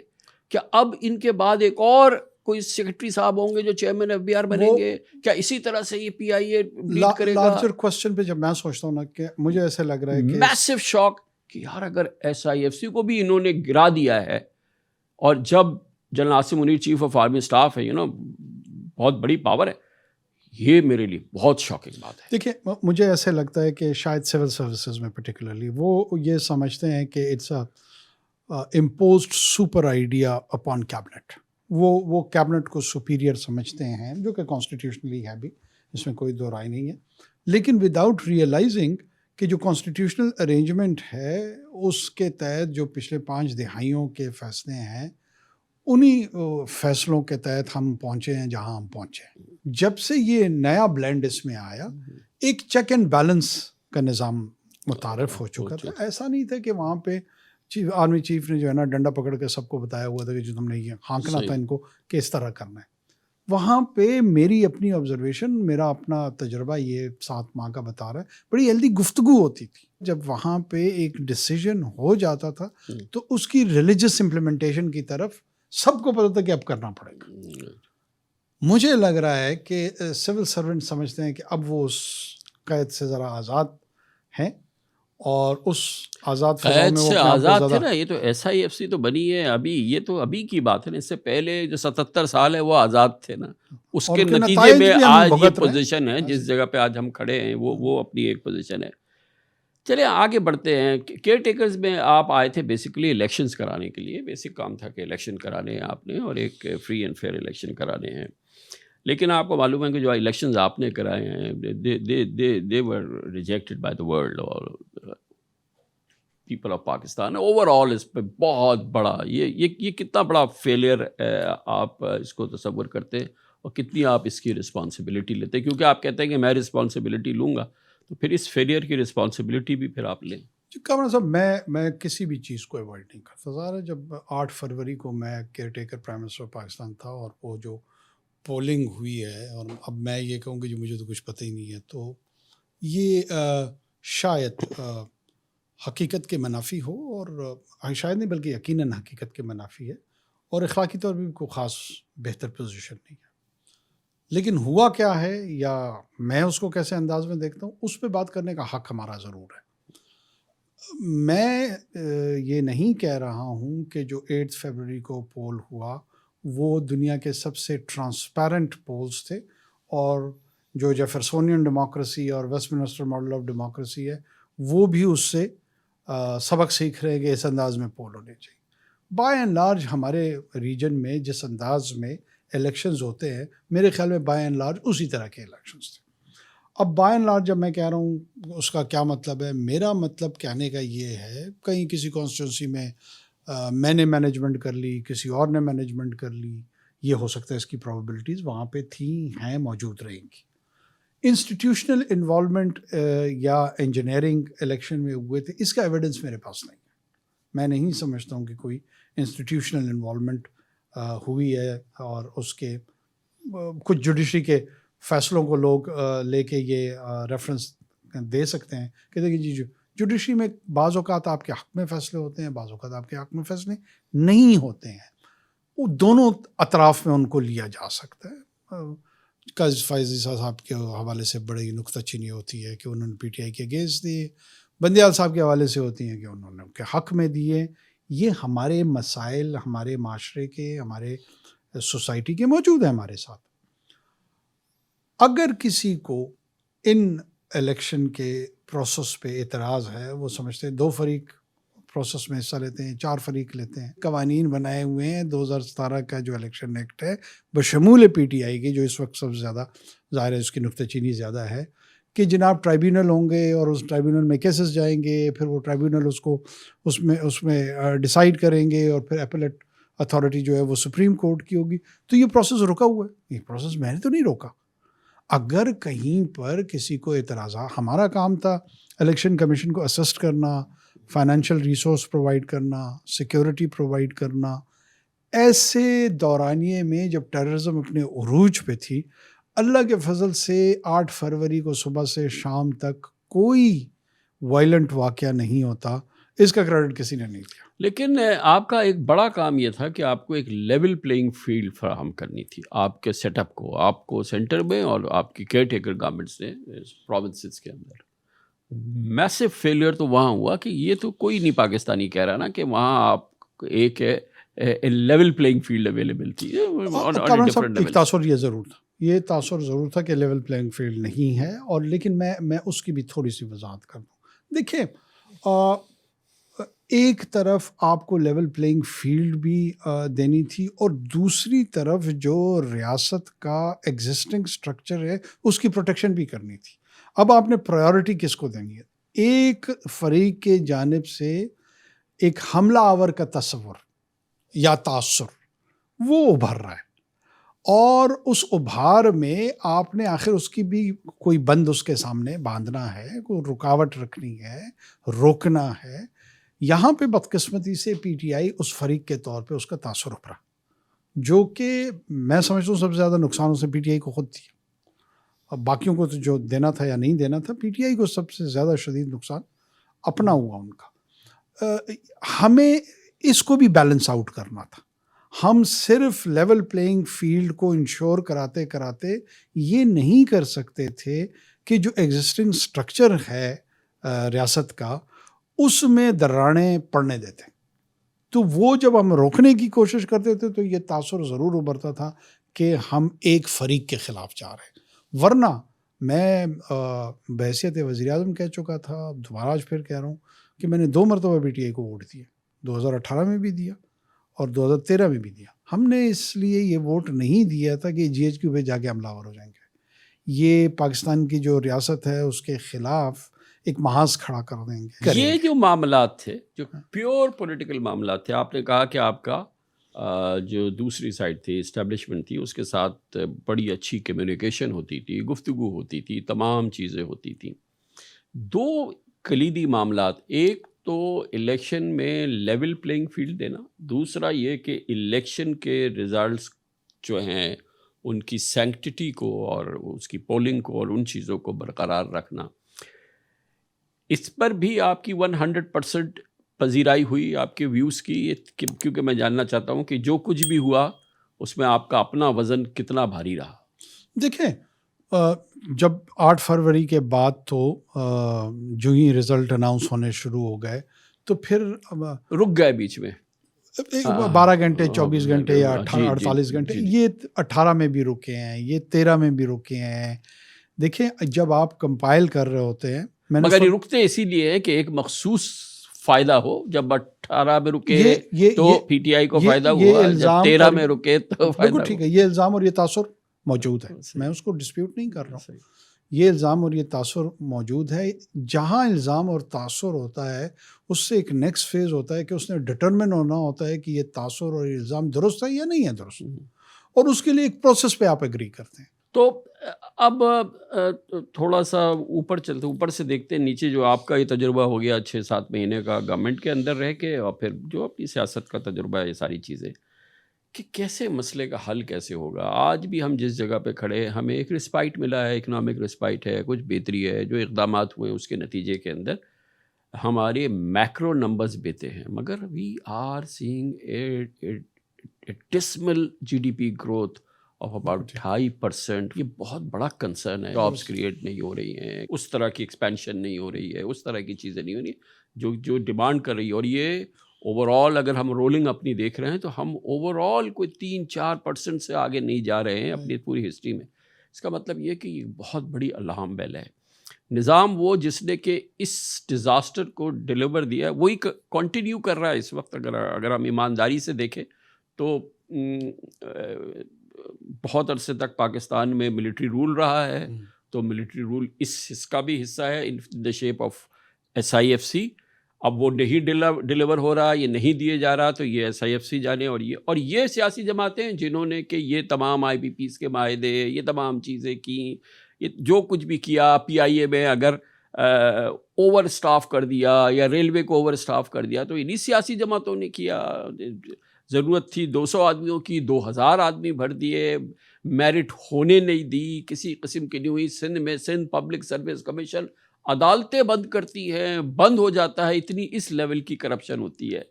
کیا اب ان کے بعد ایک اور کوئی سیکرٹری صاحب ہوں گے جو چیئرمین ایف بی آر بنیں گے؟ کیا اسی طرح سے یہ پی آئی اے لیڈ کرے گا؟ لارجر کوسچن پہ جب میں سوچتا ہوں نا کہ مجھے ایسے لگ رہا ہے کہ میسو شوق کہ یار اگر ایس آئی ایف سی کو بھی انہوں نے گرا دیا ہے، اور جب general Asim Munir chief of army staff ہے، بہت بڑی پاور ہے، یہ میرے لیے بہت شاکنگ بات ہے. دیکھیں مجھے ایسے لگتا ہے کہ شاید سول سروسز میں پرٹیکولرلی وہ یہ سمجھتے ہیں کہ it's imposed super idea upon cabinet. وہ کیبنٹ کو سپیریئر سمجھتے ہیں، جو کہ کانسٹیٹیوشنلی ہے بھی، اس میں کوئی دو رائے نہیں ہے، لیکن وداؤٹ ریئلائزنگ کہ جو کانسٹیٹیوشنل ارینجمنٹ ہے اس کے تحت جو پچھلے 5 دہائیوں کے فیصلے ہیں، انہی فیصلوں کے تحت ہم پہنچے ہیں جہاں ہم پہنچے ہیں. جب سے یہ نیا بلینڈ اس میں آیا، ایک چیک اینڈ بیلنس کا نظام متعارف ہو چکا تھا. ایسا نہیں تھا کہ وہاں پہ آرمی چیف نے جو ہے نا ڈنڈا پکڑ کے سب کو بتایا ہوا تھا کہ جو تم نے یہ ہانکنا تھا ان کو کہ اس طرح کرنا ہے. وہاں پہ میری اپنی آبزرویشن، میرا اپنا تجربہ یہ 7 ماہ کا بتا رہا ہے، بڑی ہیلدی گفتگو ہوتی تھی. جب وہاں پہ ایک ڈیسیجن ہو جاتا تھا تو اس کی ریلیجس امپلیمنٹیشن کی طرف سب کو پتہ تھا کہ اب کرنا پڑے گا. مجھے لگ رہا ہے کہ سول سرونٹ سمجھتے ہیں کہ اب وہ اس قید سے ذرا آزاد ہیں، اور اس آزاد فضا قید میں وہ سے اپنے آپ آزاد کو تھے زیادہ نا. یہ تو ایس آئی ایف سی تو بنی ہے ابھی، یہ تو ابھی کی بات ہے نا. اس سے پہلے جو 77 سال ہے وہ آزاد تھے نا. اس اور کے ان کے نتیجے نتائج میں بھی ہم آج یہ بھگت رہے ہیں. پوزیشن ہے جس جگہ پہ آج ہم کھڑے ہیں، وہ اپنی ایک پوزیشن ہے. چلے آگے بڑھتے ہیں. کیئر ٹیکرز میں آپ آئے تھے بیسیکلی الیکشنز کرانے کے لیے. بیسک کام تھا کہ الیکشن کرانے ہیں آپ نے، اور ایک فری اینڈ فیئر الیکشن کرانے ہیں. لیکن آپ کو معلوم ہے کہ جو الیکشنز آپ نے کرائے ہیں they were rejected by the world اور people of Pakistan overall. اس پہ بہت بڑا یہ کتنا بڑا فیلئر آپ اس کو تصور کرتے ہیں، اور کتنی آپ اس کی رسپانسبلٹی لیتے ہیں؟ کیونکہ آپ کہتے ہیں کہ میں رسپانسبلٹی لوں گا، تو پھر اس فیلئر کی رسپانسبلٹی بھی پھر آپ لیں. کامران صاحب، میں کسی بھی چیز کو ایوائڈ نہیں کرتا. ظاہر ہے جب 8 فروری کو میں care taker prime minister of Pakistan تھا، اور وہ جو پولنگ ہوئی ہے، اور اب میں یہ کہوں کہ جو مجھے تو کچھ پتہ ہی نہیں ہے، تو یہ شاید حقیقت کے منافی ہو، اور شاید نہیں بلکہ یقیناً حقیقت کے منافی ہے، اور اخلاقی طور پہ بھی کوئی خاص بہتر پوزیشن نہیں ہے. لیکن ہوا کیا ہے، یا میں اس کو کیسے انداز میں دیکھتا ہوں، اس پہ بات کرنے کا حق ہمارا ضرور ہے. میں یہ نہیں کہہ رہا ہوں کہ جو 8 فروری کو پول ہوا وہ دنیا کے سب سے ٹرانسپیرنٹ پولز تھے، اور جو جیفرسونین ڈیموکریسی اور Westminster model of democracy ہے وہ بھی اس سے سبق سیکھ رہے ہیں کہ اس انداز میں پول ہونے چاہیے. بائی اینڈ لارج ہمارے ریجن میں جس انداز میں الیکشنز ہوتے ہیں، میرے خیال میں بائی اینڈ لارج اسی طرح کے الیکشنز تھے. اب بائی اینڈ لارج جب میں کہہ رہا ہوں اس کا کیا مطلب ہے، میرا مطلب کہنے کا یہ ہے، کہیں کسی کانسٹیٹوئنسی میں میں نے مینجمنٹ کر لی، کسی اور نے مینجمنٹ کر لی، یہ ہو سکتا ہے اس کی پرابیبلٹیز وہاں پہ تھیں، ہیں، موجود رہیں گی. انسٹیٹیوشنل انوالومنٹ یا انجینئرنگ الیکشن میں ہوئے تھے، اس کا ایویڈنس میرے پاس نہیں ہے. میں نہیں سمجھتا ہوں کہ کوئی انسٹیٹیوشنل انوالومنٹ ہوئی ہے، اور اس کے کچھ جوڈیشری کے فیصلوں کو لوگ لے کے یہ ریفرنس دے سکتے ہیں کہ دیکھیں جی جوڈیشری میں بعض اوقات آپ کے حق میں فیصلے ہوتے ہیں، بعض اوقات آپ کے حق میں فیصلے نہیں ہوتے ہیں. وہ دونوں اطراف میں ان کو لیا جا سکتا ہے. قاضی فائز عیسیٰ صاحب کے حوالے سے بڑی نکتہ چینی ہوتی ہے کہ انہوں نے پی ٹی آئی کے اگینسٹ دیے، بندیال صاحب کے حوالے سے ہوتی ہیں کہ انہوں نے ان کے حق میں دیے. یہ ہمارے مسائل، ہمارے معاشرے کے، ہمارے سوسائٹی کے موجود ہیں ہمارے ساتھ. اگر کسی کو ان الیکشن کے پروسیس پہ اعتراض ہے، وہ سمجھتے ہیں 2 فریق پروسیس میں حصہ لیتے ہیں، 4 فریق لیتے ہیں. قوانین بنائے ہوئے ہیں 2017 کا جو الیکشن ایکٹ ہے بشمول پی ٹی آئی کی، جو اس وقت سب سے زیادہ ظاہر ہے اس کی نکتہ چینی زیادہ ہے، کہ جناب ٹرائیبیونل ہوں گے اور اس ٹرائیبیونل میں کیسز جائیں گے، پھر وہ ٹرائیبیونل اس میں ڈیسائیڈ کریں گے، اور پھر اپیلیٹ اتھارٹی جو ہے وہ سپریم کورٹ کی ہوگی. تو یہ پروسیس رکا ہوا ہے. یہ پروسیس میں نے تو نہیں روکا. اگر کہیں پر کسی کو اعتراض، ہمارا کام تھا الیکشن کمیشن کو اسسٹ کرنا، فائنینشیل ریسورس پرووائڈ کرنا، سیکیورٹی پرووائڈ کرنا. ایسے دورانیے میں جب ٹیررزم اپنے عروج پہ تھی، اللہ کے فضل سے 8 فروری کو صبح سے شام تک کوئی وائلنٹ واقعہ نہیں ہوتا. اس کا کریڈٹ کسی نے نہیں دیا. لیکن آپ کا ایک بڑا کام یہ تھا کہ آپ کو ایک لیول پلینگ فیلڈ فراہم کرنی تھی آپ کے سیٹ اپ کو، آپ کو سینٹر میں اور آپ کی کیئر ٹیکر گورنمنٹس نے پروونسز کے اندر. میسو فیلئر تو وہاں ہوا کہ یہ تو کوئی نہیں پاکستانی کہہ رہا نا کہ وہاں آپ ایک لیول پلینگ فیلڈ اویلیبل تھی. ایک تاثر یہ ضرور تھا یہ تاثر ضرور تھا کہ لیول پلینگ فیلڈ نہیں ہے، اور لیکن میں اس کی بھی تھوڑی سی وضاحت کر دوں. دیکھیں، ایک طرف آپ کو لیول پلینگ فیلڈ بھی دینی تھی، اور دوسری طرف جو ریاست کا ایگزسٹنگ سٹرکچر ہے اس کی پروٹیکشن بھی کرنی تھی. اب آپ نے پرائیورٹی کس کو دینی ہے؟ ایک فریق کے جانب سے ایک حملہ آور کا تصور یا تاثر وہ ابھر رہا ہے، اور اس ابھار میں آپ نے آخر اس کی بھی کوئی بند اس کے سامنے باندھنا ہے، کوئی رکاوٹ رکھنی ہے، روکنا ہے. یہاں پہ بدقسمتی سے پی ٹی آئی اس فریق کے طور پہ اس کا تاثر ابھرا، جو کہ میں سمجھتا ہوں سب سے زیادہ نقصان اسے پی ٹی آئی کو خود دیا. اب باقیوں کو تو جو دینا تھا یا نہیں دینا تھا، پی ٹی آئی کو سب سے زیادہ شدید نقصان اپنا ہوا ان کا. ہمیں اس کو بھی بیلنس آؤٹ کرنا تھا. ہم صرف لیول پلینگ فیلڈ کو انشور کراتے کراتے یہ نہیں کر سکتے تھے کہ جو ایگزسٹنگ سٹرکچر ہے ریاست کا اس میں دراڑیں پڑنے دیتے. تو وہ جب ہم روکنے کی کوشش کرتے تھے تو یہ تاثر ضرور ابھرتا تھا کہ ہم ایک فریق کے خلاف جا رہے ہیں. ورنہ میں بحیثیت وزیر اعظم کہہ چکا تھا، دوبارہ آج پھر کہہ رہا ہوں کہ میں نے 2 مرتبہ پی ٹی آئی کو ووٹ دیا، 2018 میں بھی دیا اور 2013 میں بھی دیا. ہم نے اس لیے یہ ووٹ نہیں دیا تھا کہ جی ایچ کیو پہ جا کے حملہ آور ہو جائیں گے. یہ پاکستان کی جو ریاست ہے اس کے خلاف ایک محاذ کھڑا کر دیں گے. یہ جو معاملات تھے، جو پیور پولیٹیکل معاملات تھے، آپ نے کہا کہ آپ کا جو دوسری سائڈ تھی، اسٹیبلشمنٹ تھی، اس کے ساتھ بڑی اچھی کمیونیکیشن ہوتی تھی، گفتگو ہوتی تھی، تمام چیزیں ہوتی تھیں. 2 کلیدی معاملات، ایک تو الیکشن میں لیول پلینگ فیلڈ دینا، دوسرا یہ کہ الیکشن کے ریزلٹس جو ہیں ان کی سینکٹیٹی کو اور اس کی پولنگ کو اور ان چیزوں کو برقرار رکھنا. اس پر بھی آپ کی 100% پذیرائی ہوئی آپ کے ویوز کی، کیونکہ میں جاننا چاہتا ہوں کہ جو کچھ بھی ہوا اس میں آپ کا اپنا وزن کتنا بھاری رہا. دیکھیں، جب 8 فروری کے بعد تو جو ہی رزلٹ اناؤنس ہونے شروع ہو گئے تو پھر رک گئے بیچ میں 12 گھنٹے 24 گھنٹے یا 48 گھنٹے، یہ 18 میں بھی رکے ہیں، یہ 13 میں بھی رکے ہیں. دیکھیں، جب آپ کمپائل کر رہے ہوتے ہیں، مگر یہ رکتے اسی لیے ہے کہ ایک مخصوص فائدہ ہو. جب 18 میں رکے تو پی ٹی آئی کو فائدہ ہوا، جب 13 میں رکے تو فائدہ ہوا. ٹھیک ہے، یہ الزام اور یہ تاثر موجود ہے، میں اس کو ڈسپیوٹ نہیں کر رہا ہوں. یہ الزام اور یہ تاثر موجود ہے. جہاں الزام اور تاثر ہوتا ہے اس سے ایک نیکسٹ فیز ہوتا ہے کہ اس نے ڈٹرمن ہونا ہوتا ہے کہ یہ تاثر اور یہ الزام درست ہے یا نہیں ہے درست، اور اس کے لیے ایک پروسیس پہ آپ ایگری کرتے ہیں. تو اب تھوڑا سا اوپر سے دیکھتے ہیں نیچے. جو آپ کا یہ تجربہ ہو گیا 6-7 مہینے کا گورنمنٹ کے اندر رہ کے، اور پھر جو اپنی سیاست کا تجربہ ہے، یہ ساری چیزیں کہ کیسے مسئلے کا حل کیسے ہوگا. آج بھی ہم جس جگہ پہ کھڑے ہیں ہمیں ایک رسپائٹ ملا ہے، اکنامک رسپائٹ ہے، کچھ بہتری ہے، جو اقدامات ہوئے اس کے نتیجے کے اندر ہمارے میکرو نمبرز بہتے ہیں. مگر we are seeing a dismal G D P growth of about 2.5%. یہ بہت بڑا کنسرن ہے. جابس کریٹ نہیں ہو رہی ہیں، اس طرح کی ایکسپینشن نہیں ہو رہی ہے، اس طرح کی چیزیں نہیں ہو رہی جو ڈیمانڈ کر رہی ہے. اور یہ اوور آل اگر ہم رولنگ اپنی دیکھ رہے ہیں تو ہم اوور آل کوئی 3-4% سے آگے نہیں جا رہے ہیں اپنی پوری ہسٹری میں. اس کا مطلب یہ کہ یہ بہت بڑی الارم بیل ہے. نظام وہ جس نے کہ اس ڈیزاسٹر کو ڈیلیور دیا وہی کنٹینیو کر رہا ہے اس وقت. اگر ہم ایمانداری سے دیکھیں تو بہت عرصے تک پاکستان میں ملٹری رول رہا ہے، تو ملٹری رول اس کا بھی حصہ ہے ان دا شیپ آف SIFC. اب وہ نہیں ڈیلیور ہو رہا، یہ نہیں دیے جا رہا، تو یہ SIFC جانے. اور یہ سیاسی جماعتیں ہیں جنہوں نے کہ یہ تمام IPPs کے معاہدے، یہ تمام چیزیں کی، یہ جو کچھ بھی کیا. PIA میں اگر اوور اسٹاف کر دیا یا ریلوے کو اوور اسٹاف کر دیا تو انہی سیاسی جماعتوں نے کیا. ضرورت تھی 200 آدمیوں کی، 2000 آدمی بھر دیے. میرٹ ہونے نہیں دی، کسی قسم کی نہیں ہوئی. سندھ میں سندھ پبلک سروس کمیشن عدالتیں بند کرتی ہیں، بند ہو جاتا ہے. اتنی اس لیول کی کرپشن ہوتی ہے.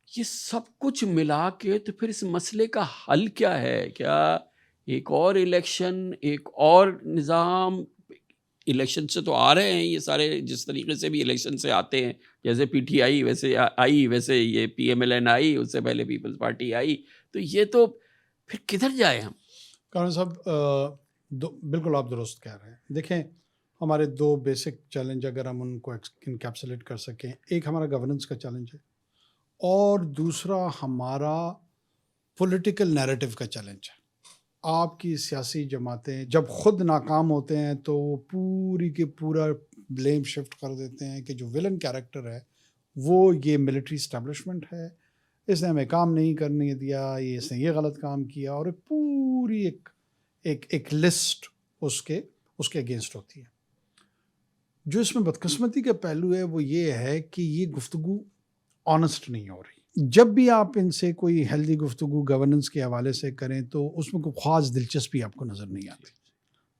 یہ سب کچھ ملا کے تو پھر اس مسئلے کا حل کیا ہے؟ کیا ایک اور الیکشن، ایک اور نظام؟ الیکشن سے تو آ رہے ہیں یہ سارے، جس طریقے سے بھی الیکشن سے آتے ہیں، جیسے PTI ویسے آئی، ویسے یہ PMLN آئی، اس سے پہلے پیپلز پارٹی آئی. تو یہ تو پھر کدھر جائیں ہم؟ کامران صاحب بالکل آپ درست کہہ رہے ہیں. دیکھیں ہمارے دو بیسک چیلنج اگر ہم ان کو انکیپسولیٹ کر سکیں، ایک ہمارا گورننس کا چیلنج ہے اور دوسرا ہمارا پولیٹیکل نیریٹو کا چیلنج ہے. آپ کی سیاسی جماعتیں جب خود ناکام ہوتے ہیں تو وہ پوری کے پورا بلیم شفٹ کر دیتے ہیں کہ جو ولن کیریکٹر ہے وہ یہ ملٹری اسٹیبلشمنٹ ہے، اس نے ہمیں کام نہیں کرنے دیا، اس نے یہ غلط کام کیا، اور پوری ایک لسٹ اس کے اگینسٹ ہوتی ہے. جو اس میں بدقسمتی کا پہلو ہے وہ یہ ہے کہ یہ گفتگو آنسٹ نہیں ہو رہی. جب بھی آپ ان سے کوئی ہیلدی گفتگو گورننس کے حوالے سے کریں تو اس میں کوئی خاص دلچسپی آپ کو نظر نہیں آتی.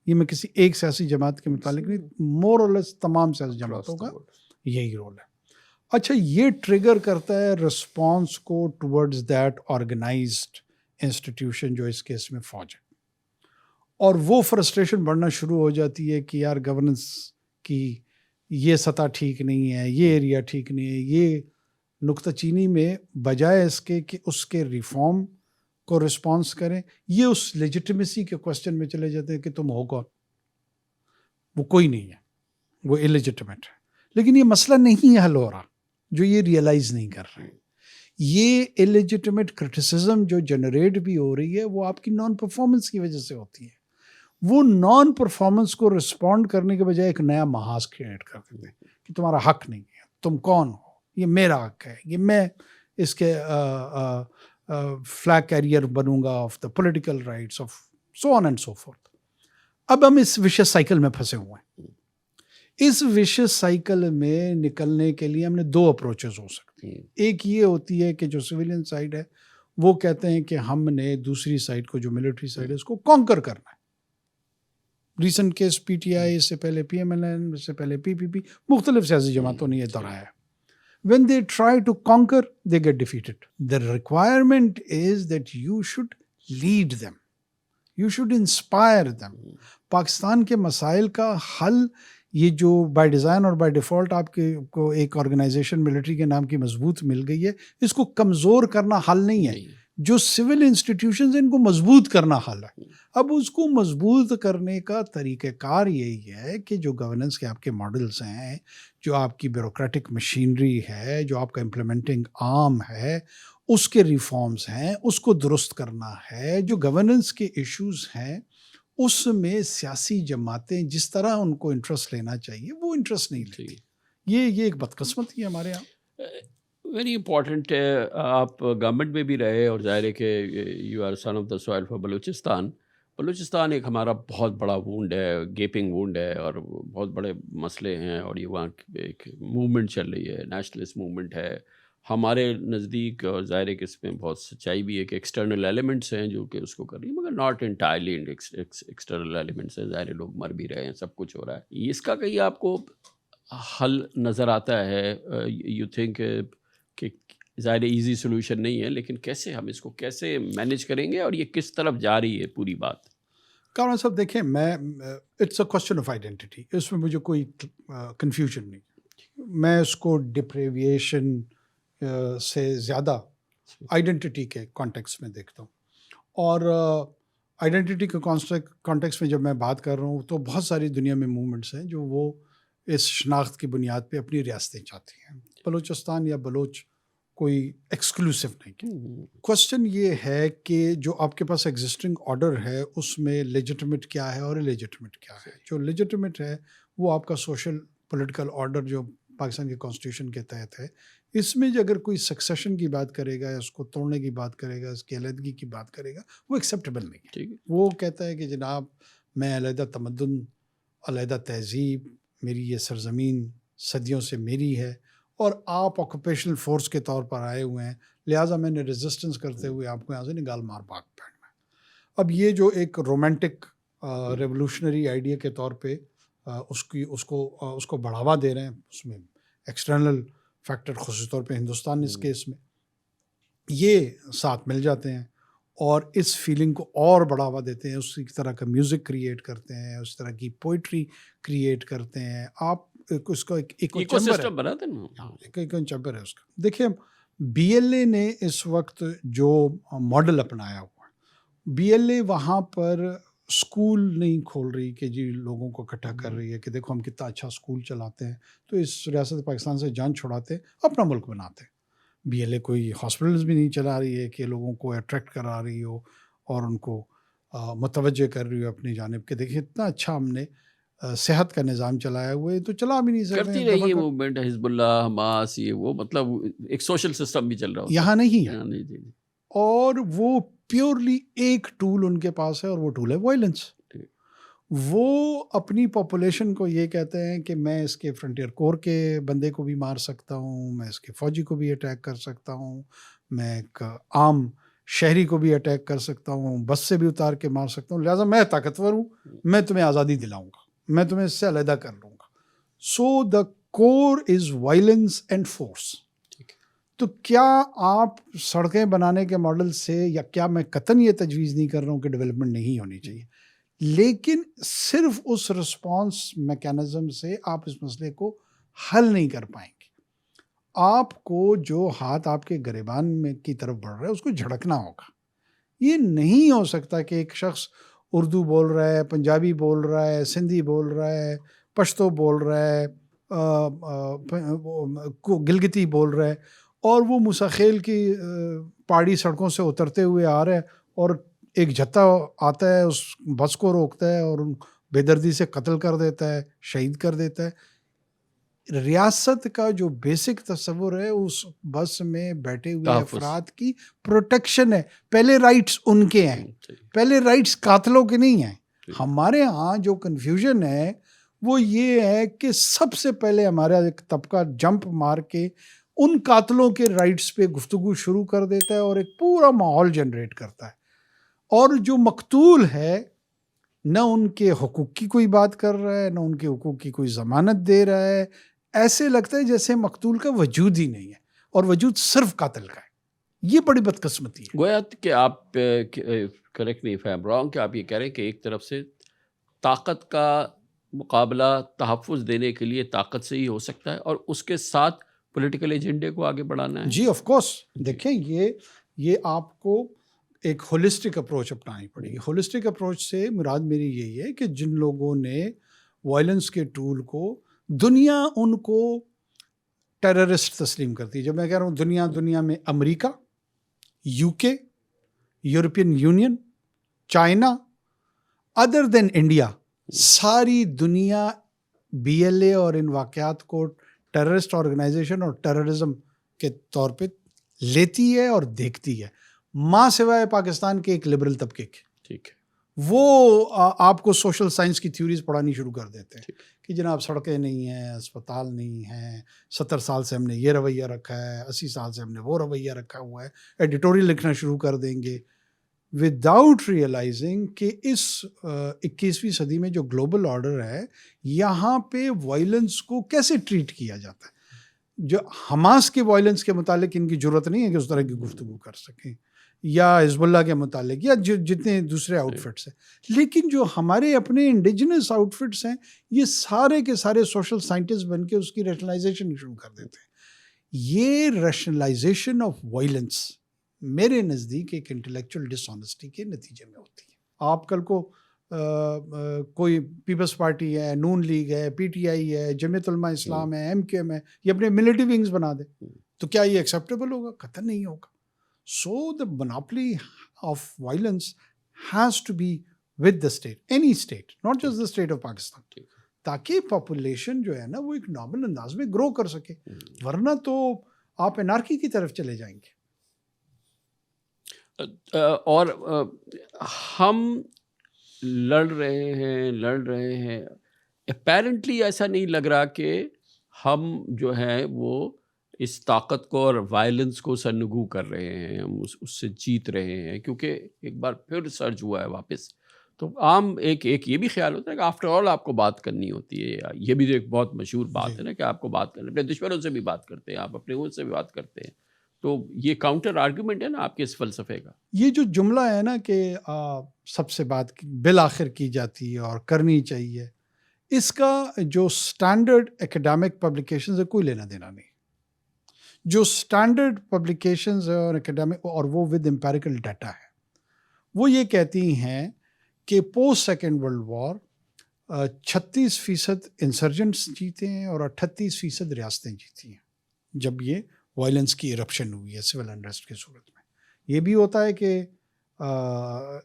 یہ میں کسی ایک سیاسی جماعت کے متعلق نہیں، مور اور لیس تمام سیاسی جماعتوں کا یہی رول ہے. اچھا، یہ ٹریگر کرتا ہے رسپانس کو ٹورڈز دیٹ آرگنائزڈ انسٹیٹیوشن جو اس کیس میں فوج ہے، اور وہ فرسٹریشن بڑھنا شروع ہو جاتی ہے کہ یار گورننس کی یہ سطح ٹھیک نہیں ہے، یہ ایریا ٹھیک نہیں ہے. یہ نکتہ چینی میں بجائے اس کے کہ اس کے ریفارم کو رسپانس کریں، یہ اس لیجیٹمیسی کے کوسچن میں چلے جاتے ہیں کہ تم ہو کون. وہ کوئی نہیں ہے، وہ الیجیٹمیٹ ہے. لیکن یہ مسئلہ نہیں حل ہو رہا، جو یہ ریئلائز نہیں کر رہے. یہ الیجیٹمیٹ کرٹیسزم جو جنریٹ بھی ہو رہی ہے وہ آپ کی نان پرفارمنس کی وجہ سے ہوتی ہے. وہ نان پرفارمنس کو رسپونڈ کرنے کے بجائے ایک نیا محاذ کریٹ کر دیتے ہیں کہ تمہارا حق نہیں ہے، تم کون ہو، یہ میرا حق ہے، یہ میں اس کے فلیگ کیریئر بنوں گا of the political rights of so on and so forth. اب ہم اس وشیس سائیکل میں پھنسے ہوئے ہیں. اس وشیس سائیکل میں نکلنے کے لیے ہم نے دو اپروچز ہو سکتی ہیں. ایک یہ ہوتی ہے کہ جو سویلین سائڈ ہے وہ کہتے ہیں کہ ہم نے دوسری سائڈ کو جو ملٹری سائڈ ہے اس کو کانکر کرنا ہے. Recent case P T I, اس سے پہلے پی ایم ایل این، اس سے پہلے پی پی پی، مختلف سیاسی جماعتوں نے یہ دہرایا ہے. When they try to conquer, they get defeated. The requirement is that you should lead them. You should inspire them. Pakistan کے مسائل کا حل یہ جو بائی ڈیزائن اور بائی ڈیفالٹ آپ کے کو ایک آرگنائزیشن ملٹری کے نام کی مضبوط مل گئی ہے، اس کو کمزور کرنا حل نہیں ہے. جو سول انسٹیٹیوشنز ان کو مضبوط کرنا حل ہے. اب اس کو مضبوط کرنے کا طریقہ کار یہی ہے کہ جو گورننس کے آپ کے ماڈلز ہیں، جو آپ کی بیوروکریٹک مشینری ہے، جو آپ کا امپلیمنٹنگ آرم ہے، اس کے ریفارمز ہیں، اس کو درست کرنا ہے. جو گورننس کے ایشوز ہیں اس میں سیاسی جماعتیں جس طرح ان کو انٹرسٹ لینا چاہیے وہ انٹرسٹ نہیں لیتی. یہ ایک بدقسمتی ہے ہمارے یہاں. ویری امپورٹنٹ ہے. آپ گورنمنٹ میں بھی رہے اور ظاہر ہے کہ you are son of the soil for Balochistan. Balochistan ایک ہمارا بہت بڑا وونڈ ہے، گیپنگ وونڈ ہے، اور بہت بڑے مسئلے ہیں، اور یہ وہاں ایک موومنٹ چل رہی ہے، نیشنلسٹ موومنٹ ہے ہمارے نزدیک. اور ظاہر ہے کہ اس میں بہت سچائی بھی ہے کہ ایکسٹرنل ایلیمنٹس ہیں جو کہ اس کو کر رہی ہیں، مگر ناٹ انٹائرلی ایکسٹرنل ایلیمنٹس ہیں. ظاہر لوگ مر بھی رہے ہیں، سب کچھ ہو رہا ہے. اس کا کہیں آپ کو حل نظر آتا ہے؟ یو تھنک کہ ظاہر ایزی سولوشن نہیں ہے، لیکن کیسے ہم اس کو کیسے مینیج کریں گے، اور یہ کس طرف جا رہی ہے پوری بات؟ کامران صاحب دیکھیں، میں it's a question of identity, اس میں مجھے کوئی کنفیوژن نہیں. میں اس کو ڈپریویشن سے زیادہ آئیڈینٹی کے کانٹیکس میں دیکھتا ہوں. اور آئیڈینٹی کے کانٹیکس میں جب میں بات کر رہا ہوں تو بہت ساری دنیا میں موومنٹس ہیں جو وہ اس شناخت کی بنیاد پہ اپنی ریاستیں چاہتی ہیں. بلوچستان یا بلوچ کوئی ایکسکلوسیو نہیں. کوسچن یہ ہے کہ جو آپ کے پاس ایگزسٹنگ آرڈر ہے اس میں لیجیٹمیٹ کیا ہے اور لیجیٹمیٹ کیا ہے. جو لیجیٹمیٹ ہے وہ آپ کا سوشل پولیٹیکل آرڈر جو پاکستان کے کانسٹیٹیوشن کے تحت ہے. اس میں جو اگر کوئی سکسیشن کی بات کرے گا، اس کو توڑنے کی بات کرے گا، اس کی علیحدگی کی بات کرے گا، وہ ایکسیپٹیبل نہیں ہے. وہ کہتا ہے کہ جناب میں علیحدہ تمدن، علیحدہ تہذیب، میری یہ سرزمین صدیوں سے میری ہے، اور آپ آکوپیشنل فورس کے طور پر آئے ہوئے ہیں، لہٰذا میں نے ریزسٹنس کرتے ہوئے آپ کو یہاں سے نگال مار بھاگ پھینکنا ہے. اب یہ جو ایک رومانٹک ریولوشنری آئیڈیا کے طور پہ اس کو بڑھاوا دے رہے ہیں، اس میں ایکسٹرنل فیکٹر خصوصی طور پہ ہندوستان اس کیس میں یہ ساتھ مل جاتے ہیں اور اس فیلنگ کو اور بڑھاوا دیتے ہیں. اسی طرح کا میوزک کریٹ کرتے ہیں، اس طرح کی پوئٹری کریٹ کرتے ہیں. آپ اس کا ایکو سسٹم بناتے ہیں، ایک چیمبر ہے اس کا. دیکھیں بی ایل اے نے اس وقت جو ماڈل اپنایا ہوا ہے بی ایل اے وہاں پر اسکول نہیں کھول رہی کہ جی لوگوں کو اکٹھا کر رہی ہے کہ دیکھو ہم کتنا اچھا اسکول چلاتے ہیں، تو اس ریاست پاکستان سے جان چھڑاتے اپنا ملک بناتے ہیں۔ بی ایل اے کوئی ہاسپٹلز بھی نہیں چلا رہی ہے کہ لوگوں کو اٹریکٹ کرا رہی ہو اور ان کو متوجہ کر رہی ہو اپنی جانب کہ دیکھیں اتنا اچھا ہم نے صحت کا نظام چلایا ہوا ہے، تو چلا بھی نہیں سکتے کرتی ہیں، رہی دفعہ ہے کر موومنٹ، حزب اللہ، حماس، یہ وہ، مطلب ایک سوشل سسٹم بھی چل رہا ہوتا یہاں نہیں ہے، ہاں، جی جی جی، اور وہ پیورلی ایک ٹول ان کے پاس ہے اور وہ ٹول ہے وائلنس۔ ٹھیک۔ وہ اپنی پاپولیشن کو یہ کہتے ہیں کہ میں اس کے فرنٹیئر کور کے بندے کو بھی مار سکتا ہوں، میں اس کے فوجی کو بھی اٹیک کر سکتا ہوں، میں ایک عام شہری کو بھی اٹیک کر سکتا ہوں، بس سے بھی اتار کے مار سکتا ہوں، لہٰذا میں طاقتور ہوں، میں تمہیں آزادی دلاؤں گا، میں تمہیں اس سے علیحدہ کر لوں گا۔ سو دا کور از وائلنس اینڈ فورس۔ تو کیا آپ سڑکیں بنانے کے ماڈل سے، یا کیا میں قطعاً یہ تجویز نہیں کر رہا ہوں کہ ڈیولپمنٹ نہیں ہونی چاہیے، لیکن صرف اس رسپانس میکینزم سے آپ اس مسئلے کو حل نہیں کر پائیں گے۔ آپ کو جو ہاتھ آپ کے گریبان میں کی طرف بڑھ رہا ہے اس کو جھڑکنا ہوگا۔ یہ نہیں ہو سکتا کہ ایک شخص اردو بول رہا ہے، پنجابی بول رہا ہے، سندھی بول رہا ہے، پشتو بول رہا ہے، گلگتی بول رہا ہے، اور وہ مساخیل کی پہاڑی سڑکوں سے اترتے ہوئے آ رہا ہے اور ایک جتھا آتا ہے، اس بس کو روکتا ہے اور بے دردی سے قتل کر دیتا ہے، شہید کر دیتا ہے۔ ریاست کا جو بیسک تصور ہے اس بس میں بیٹھے ہوئے تحفظ۔ افراد کی پروٹیکشن ہے، پہلے رائٹس ان کے ہیں، پہلے رائٹس قاتلوں کے نہیں ہیں۔ ہمارے ہاں جو کنفیوژن ہے وہ یہ ہے کہ سب سے پہلے ہمارا ایک طبقہ جمپ مار کے ان قاتلوں کے رائٹس پہ گفتگو شروع کر دیتا ہے اور ایک پورا ماحول جنریٹ کرتا ہے، اور جو مقتول ہے نہ ان کے حقوق کی کوئی بات کر رہا ہے، نہ ان کے حقوق کی کوئی ضمانت دے رہا ہے۔ ایسے لگتا ہے جیسے مقتول کا وجود ہی نہیں ہے اور وجود صرف قاتل کا ہے۔ یہ بڑی بدقسمتی ہے۔ گویا کہ آپ correct me if I am wrong, کہ آپ یہ کہہ رہے ہیں کہ ایک طرف سے طاقت کا مقابلہ تحفظ دینے کے لیے طاقت سے ہی ہو سکتا ہے، اور اس کے ساتھ پولیٹیکل ایجنڈے کو آگے بڑھانا ہے۔ جی آف کورس، دیکھیں یہ آپ کو ایک ہولسٹک اپروچ اپنانی پڑے گی۔ ہولسٹک اپروچ سے مراد میری یہی ہے کہ جن لوگوں نے وائلنس کے ٹول کو، دنیا ان کو ٹیررسٹ تسلیم کرتی ہے۔ جب میں کہہ رہا ہوں دنیا میں امریکہ، یو کے، یورپین یونین، چائنا، ادر دین انڈیا، ساری دنیا بی ایل اے اور ان واقعات کو ٹیررسٹ آرگنائزیشن اور ٹیررزم کے طور پہ لیتی ہے اور دیکھتی ہے، ماں سوائے پاکستان کے ایک لبرل طبقے کے۔ ٹھیک ہے۔ وہ آپ کو سوشل سائنس کی تھیوریز پڑھانی شروع کر دیتے ہیں کہ جناب سڑکیں نہیں ہیں، اسپتال نہیں ہیں، 70 سال سے ہم نے یہ رویہ رکھا ہے، 80 سال سے ہم نے وہ رویہ رکھا ہوا ہے، ایڈیٹوریل لکھنا شروع کر دیں گے، وداؤٹ ریئلائزنگ کہ اس 21ویں صدی میں جو گلوبل آرڈر ہے یہاں پہ وائلنس کو کیسے ٹریٹ کیا جاتا ہے۔ جو حماس کے وائلنس کے متعلق ان کی ضرورت نہیں ہے کہ اس طرح کی گفتگو کر سکیں، یا حزب اللہ کے متعلق، یا جتنے دوسرے آؤٹ فٹس ہیں، لیکن جو ہمارے اپنے انڈیجنس آؤٹ فٹس ہیں یہ سارے کے سارے سوشل سائنٹسٹ بن کے اس کی ریشنلائزیشن شروع کر دیتے ہیں۔ یہ ریشنلائزیشن آف وائلنس میرے نزدیک ایک انٹلیکچوئل ڈس آنیسٹی کے نتیجے میں ہوتی ہے۔ آپ کل کو کوئی پیپلز پارٹی ہے، نون لیگ ہے، پی ٹی آئی ہے، جمعیت علماء اسلام ہے، ایم کیو ایم ہے، یہ اپنے ملٹری ونگز بنا دے تو کیا یہ ایکسیپٹیبل ہوگا؟ قطعاً نہیں ہوگا۔ So the monopoly of violence has to be with the state, any state, not just the state of Pakistan, تاکہ پاپولیشن جو ہے نا وہ ایک نارمل انداز میں گرو کر سکے، ورنہ تو آپ انارکی کی طرف چلے جائیں گے۔ اور ہم لڑ رہے ہیں اپیرنٹلی ایسا نہیں لگ رہا کہ ہم جو ہے وہ اس طاقت کو اور وائلنس کو سرنگو کر رہے ہیں، ہم اس سے جیت رہے ہیں، کیونکہ ایک بار پھر سرج ہوا ہے واپس۔ تو عام ایک یہ بھی خیال ہوتا ہے کہ آفٹر آل آپ کو بات کرنی ہوتی ہے، یہ بھی ایک بہت مشہور بات ہے نا کہ آپ کو بات کرنا، اپنے دشمنوں سے بھی بات کرتے ہیں آپ، اپنے ان سے بھی بات کرتے ہیں، تو یہ کاؤنٹر آرگیومنٹ ہے نا آپ کے اس فلسفے کا۔ یہ جو جملہ ہے نا کہ سب سے بات بالآخر کی جاتی ہے اور کرنی چاہیے، اس کا جو سٹینڈرڈ ایکڈیمک پبلیکیشنز ہے کوئی لینا دینا نہیں۔ جو سٹینڈرڈ پبلیکیشنز اور ایکڈیمک، اور وہ ود امپیریکل ڈیٹا ہے، وہ یہ کہتی ہیں کہ post second world war 36% insurgents جیتے ہیں اور 38% ریاستیں جیتی ہیں جب یہ وائلنس کی ایرپشن ہوئی ہے سول انریسٹ کی صورت میں. یہ بھی ہوتا ہے کہ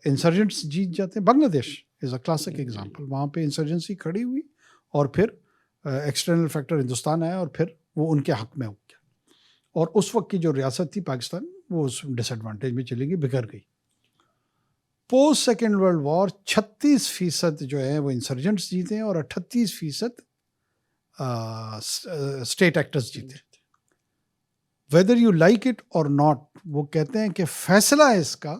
انسرجنٹس جیت جاتے ہیں. بنگلہ دیش از اے کلاسک ایگزامپل. وہاں پہ انسرجنسی کھڑی ہوئی اور پھر ایکسٹرنل فیکٹر ہندوستان آیا اور پھر وہ ان کے حق میں ہو گیا, اور اس وقت کی جو ریاست تھی پاکستان وہ اس ڈس ایڈوانٹیج میں چلی گئی, بگڑ گئی. پوسٹ سیکنڈ ورلڈ وار 36% جو ہے وہ انسرجنٹس جیتے ہیں اور 38% اسٹیٹ ایکٹرز جیتے ہیں. ویدر یو لائک اٹ اور ناٹ, وہ کہتے ہیں کہ فیصلہ اس کا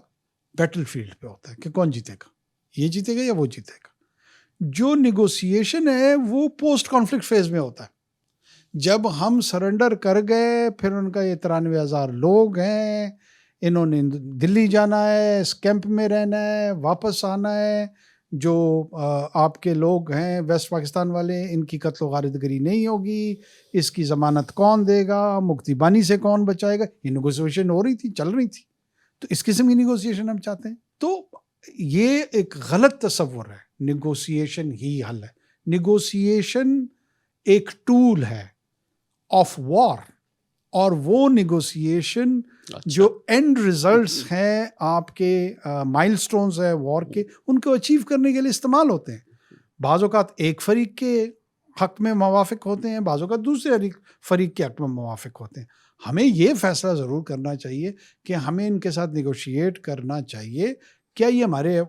بیٹل فیلڈ پہ ہوتا ہے کہ کون جیتے گا, یہ جیتے گا یا وہ جیتے گا. جو نیگوسیشن ہے وہ پوسٹ کانفلکٹ فیز میں ہوتا ہے. جب ہم سرنڈر کر گئے, پھر ان کا یہ 93,000 لوگ ہیں, انہوں نے دلی جانا ہے, اس کیمپ میں رہنا ہے, واپس آنا ہے. جو آپ کے لوگ ہیں ویسٹ پاکستان والے, ان کی قتل و غارت گری نہیں ہوگی, اس کی ضمانت کون دے گا, مکتی بانی سے کون بچائے گا. یہ نیگوسیشن ہو رہی تھی, چل رہی تھی. تو اس قسم کی نیگوسیشن ہم چاہتے ہیں. تو یہ ایک غلط تصور ہے. نیگوسیشن ہی حل ہے. نیگوسیشن ایک ٹول ہے آف وار, اور وہ نیگوسیشن جو اینڈ ریزلٹس ہیں آپ کے مائل سٹونز ہیں وار کے, ان کو اچیو کرنے کے لیے استعمال ہوتے ہیں. بعض اوقات ایک فریق کے حق میں موافق ہوتے ہیں, بعض اوقات دوسرے فریق کے حق میں موافق ہوتے ہیں. ہمیں یہ فیصلہ ضرور کرنا چاہیے کہ ہمیں ان کے ساتھ نیگوشیٹ کرنا چاہیے, کیا یہ ہمارے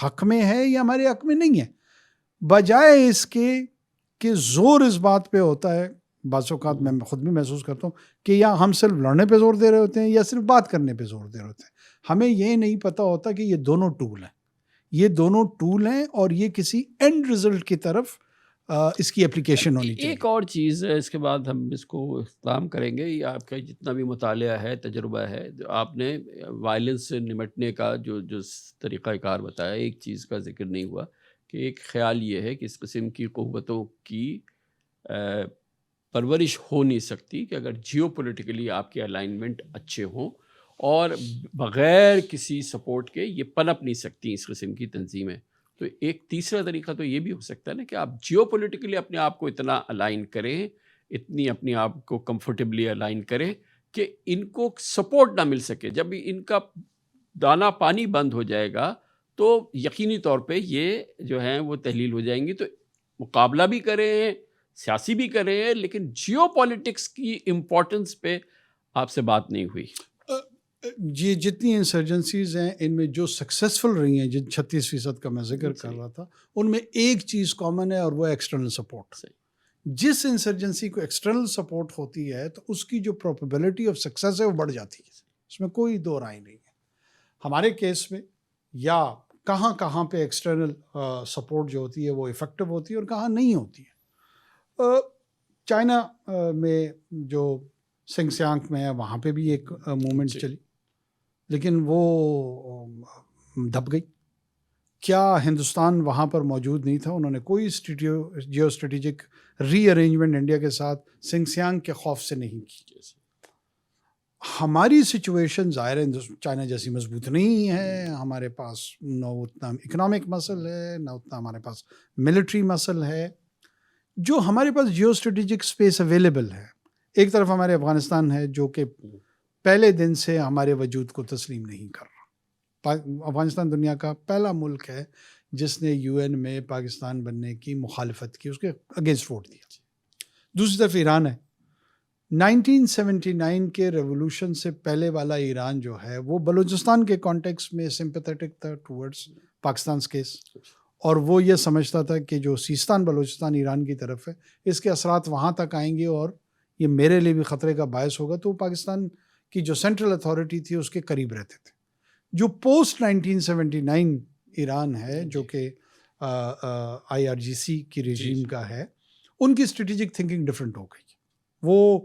حق میں ہے یا ہمارے حق میں نہیں ہے, بجائے اس کے کہ زور اس بات پہ ہوتا ہے. بعض اوقات میں خود بھی محسوس کرتا ہوں کہ یا ہم صرف لڑنے پہ زور دے رہے ہوتے ہیں یا صرف بات کرنے پہ زور دے رہے ہوتے ہیں. ہمیں یہ نہیں پتہ ہوتا کہ یہ دونوں ٹول ہیں, یہ دونوں ٹول ہیں, اور یہ کسی اینڈ رزلٹ کی طرف اس کی اپلیکیشن ہونی چاہیے. ایک اور چیز ہے, اس کے بعد ہم اس کو اختتام کریں گے. یہ آپ کا جتنا بھی مطالعہ ہے, تجربہ ہے, آپ نے وائلنس سے نمٹنے کا جو طریقہ کار بتایا, ایک چیز کا ذکر نہیں ہوا کہ ایک خیال یہ ہے کہ اس قسم کی قوتوں کی پرورش ہو نہیں سکتی کہ اگر جیو پولیٹیکلی آپ کے الائنمنٹ اچھے ہوں, اور بغیر کسی سپورٹ کے یہ پنپ نہیں سکتی اس قسم کی تنظیمیں. تو ایک تیسرا طریقہ تو یہ بھی ہو سکتا ہے نا کہ آپ جیو پولیٹیکلی اپنے آپ کو اتنا الائن کریں, اتنی اپنے آپ کو کمفرٹیبلی الائن کریں کہ ان کو سپورٹ نہ مل سکے. جب ان کا دانہ پانی بند ہو جائے گا تو یقینی طور پہ یہ جو ہیں وہ تحلیل ہو جائیں گی. تو مقابلہ بھی کریں, سیاسی بھی کریں, لیکن جیو پالیٹکس کی امپورٹنس پہ آپ سے بات نہیں ہوئی. یہ جتنی انسرجنسیز ہیں ان میں جو سکسیسفل رہی ہیں, جن 36% کا میں ذکر کر رہا تھا, ان میں ایک چیز کامن ہے اور وہ ایکسٹرنل سپورٹ. جس انسرجنسی کو ایکسٹرنل سپورٹ ہوتی ہے تو اس کی جو پروبیبلٹی آف سکسیس ہے وہ بڑھ جاتی ہے, اس میں کوئی دو رائے نہیں ہے. ہمارے کیس میں یا کہاں پہ ایکسٹرنل سپورٹ جو ہوتی ہے وہ افیکٹو ہوتی ہے اور کہاں نہیں ہوتی ہے. چائنا میں جو سنگ سیانگ میں ہے وہاں پہ بھی ایک موومنٹ چلی, لیکن وہ دب گئی. کیا ہندوستان وہاں پر موجود نہیں تھا؟ انہوں نے کوئی جیو اسٹریٹجک ری ارینجمنٹ انڈیا کے ساتھ سنگ سیانگ کے خوف سے نہیں کی. ہماری سچویشن ظاہر ہے چائنا جیسی مضبوط نہیں ہے. ہمارے پاس نہ اتنا اکنامک مسل ہے, نہ اتنا ہمارے پاس ملٹری مسل ہے. جو ہمارے پاس جیو اسٹریٹجک اسپیس اویلیبل ہے, ایک طرف ہمارے افغانستان ہے جو کہ پہلے دن سے ہمارے وجود کو تسلیم نہیں کر رہا. افغانستان دنیا کا پہلا ملک ہے جس نے UN میں پاکستان بننے کی مخالفت کی, اس کے اگینسٹ ووٹ دیا. دوسری طرف ایران ہے. 1979 کے ریولوشن سے پہلے والا ایران جو ہے وہ بلوچستان کے کانٹیکس میں سمپیتھیٹک تھا ٹورڈز پاکستان کیس, اور وہ یہ سمجھتا تھا کہ جو سیستان بلوچستان ایران کی طرف ہے اس کے اثرات وہاں تک آئیں گے اور یہ میرے لیے بھی خطرے کا باعث ہوگا. تو پاکستان کی جو سینٹرل اتھارٹی تھی اس کے قریب رہتے تھے. جو پوسٹ 1979 ایران ہے جو کہ IRGC کی رجیم کا ہے, ان کی اسٹریٹجک تھنکنگ ڈفرینٹ ہو گئی. وہ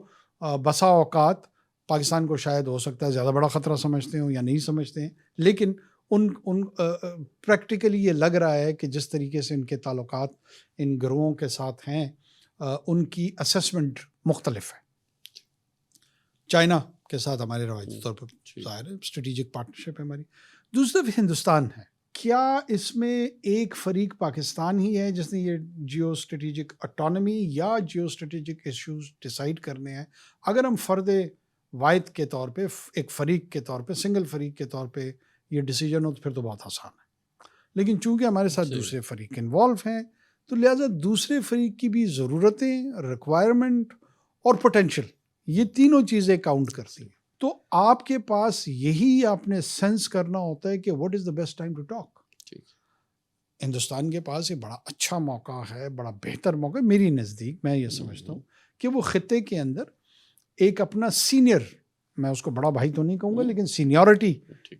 بسا اوقات پاکستان کو شاید ہو سکتا ہے زیادہ بڑا خطرہ سمجھتے ہوں یا نہیں سمجھتے ہیں, لیکن ان پریکٹیکلی یہ لگ رہا ہے کہ جس طریقے سے ان کے تعلقات ان گروہوں کے ساتھ ہیں ان کی اسیسمنٹ مختلف ہے. چائنا کے ساتھ ہمارے روایتی طور پر ظاہر ہے اسٹریٹجک پارٹنرشپ ہے ہماری. دوسرا ہندوستان ہے. کیا اس میں ایک فریق پاکستان ہی ہے جس نے یہ جیو اسٹریٹجک اٹانومی یا جیو اسٹریٹجک ایشوز ڈیسائیڈ کرنے ہیں؟ اگر ہم فرد واحد کے طور پہ، ایک فریق کے طور پہ، سنگل فریق کے طور پہ یہ ڈیسیجن ہو تو پھر تو بہت آسان ہے. لیکن چونکہ ہمارے ساتھ دوسرے فریق انوالو ہیں تو لہٰذا دوسرے فریق کی بھی ضرورتیں، ریکوائرمنٹ اور پوٹینشیل، یہ تینوں چیزیں کاؤنٹ کرتی ہیں. تو آپ کے پاس یہی آپ نے سینس کرنا ہوتا ہے کہ what is the best time to talk. Hindustan کے پاس یہ بڑا اچھا موقع ہے، بڑا بہتر موقع ہے میری نزدیک. میں یہ سمجھتا ہوں کہ وہ خطے کے اندر ایک اپنا سینئر، میں اس کو بڑا بھائی تو نہیں کہوں گا لیکن سینیورٹی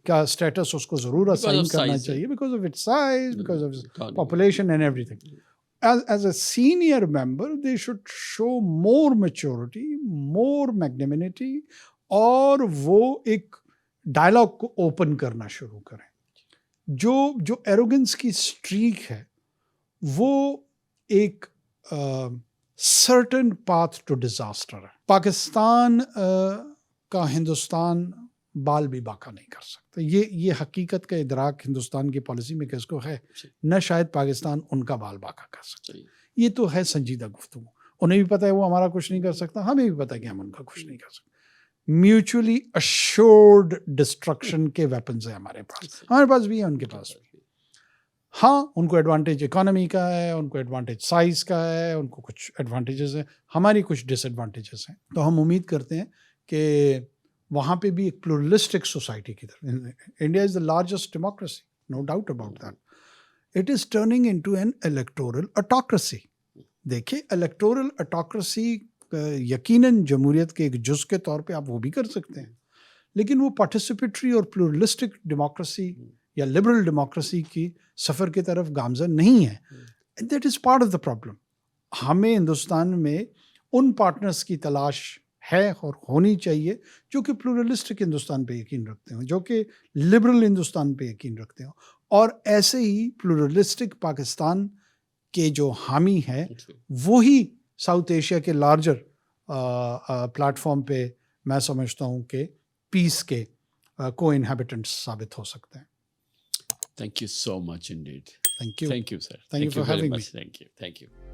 کا اسٹیٹس اس کو ضرور اسائن کرنا چاہیے، because of its size, because of population and every thing. As a senior member, they should show more maturity, more magnanimity, اور وہ ایک ڈائلاگ کو اوپن کرنا شروع کریں. جو ایروگنس کی اسٹریک ہے وہ ایک سرٹن پاتھ ٹو ڈیزاسٹر ہے. پاکستان کا ہندوستان بال بھی باقا نہیں کر سکتا. یہ حقیقت کا ادراک ہندوستان کی پالیسی میں کس کو ہے؟ نہ شاید پاکستان ان کا بال باقا کر سکتا. یہ تو ہے سنجیدہ گفتگو. انہیں بھی پتہ ہے وہ ہمارا کچھ نہیں کر سکتا، ہمیں بھی پتہ ہے کہ ہم ان کا کچھ نہیں کر سکتے. میوچولی اشورڈ ڈسٹرکشن کے ویپنز ہیں ہمارے پاس بھی ہیں، ان کے پاس بھی. ہاں، ان کو ایڈوانٹیج اکانومی کا ہے، ان کو ایڈوانٹیج سائز کا ہے، ان کو کچھ ایڈوانٹیجز ہیں، ہماری کچھ ڈس ایڈوانٹیجز ہیں. تو ہم امید کرتے ہیں کہ وہاں پہ بھی ایک پلورلسٹک سوسائٹی کی طرف. India is the largest democracy, no doubt about that. It is turning into an electoral autocracy. دیکھیں، الیکٹورل اٹوکریسی یقیناً جمہوریت کے ایک جز کے طور پہ آپ وہ بھی کر سکتے ہیں، لیکن وہ پارٹیسپیٹری اور پلورلسٹک ڈیموکریسی یا لبرل ڈیموکریسی کی سفر کی طرف گامزن نہیں ہے. That is part of the problem. ہمیں ہندوستان میں ان پارٹنرس کی تلاش ہے اور ہونی چاہیے جو کہ پلورلسٹک ہندوستان پہ یقین رکھتے ہوں، جو کہ لبرل ہندوستان پہ یقین رکھتے ہوں، اور ایسے ہی پلورلسٹک پاکستان کے جو حامی ہیں وہی ساؤتھ ایشیا کے لارجر پلیٹ فارم پہ میں سمجھتا ہوں کہ پیس کے کو انہیبیٹنٹس ثابت ہو سکتے ہیں. Thank you so much indeed. Thank you. Thank you, sir. Thank you for very having much. me. Thank you.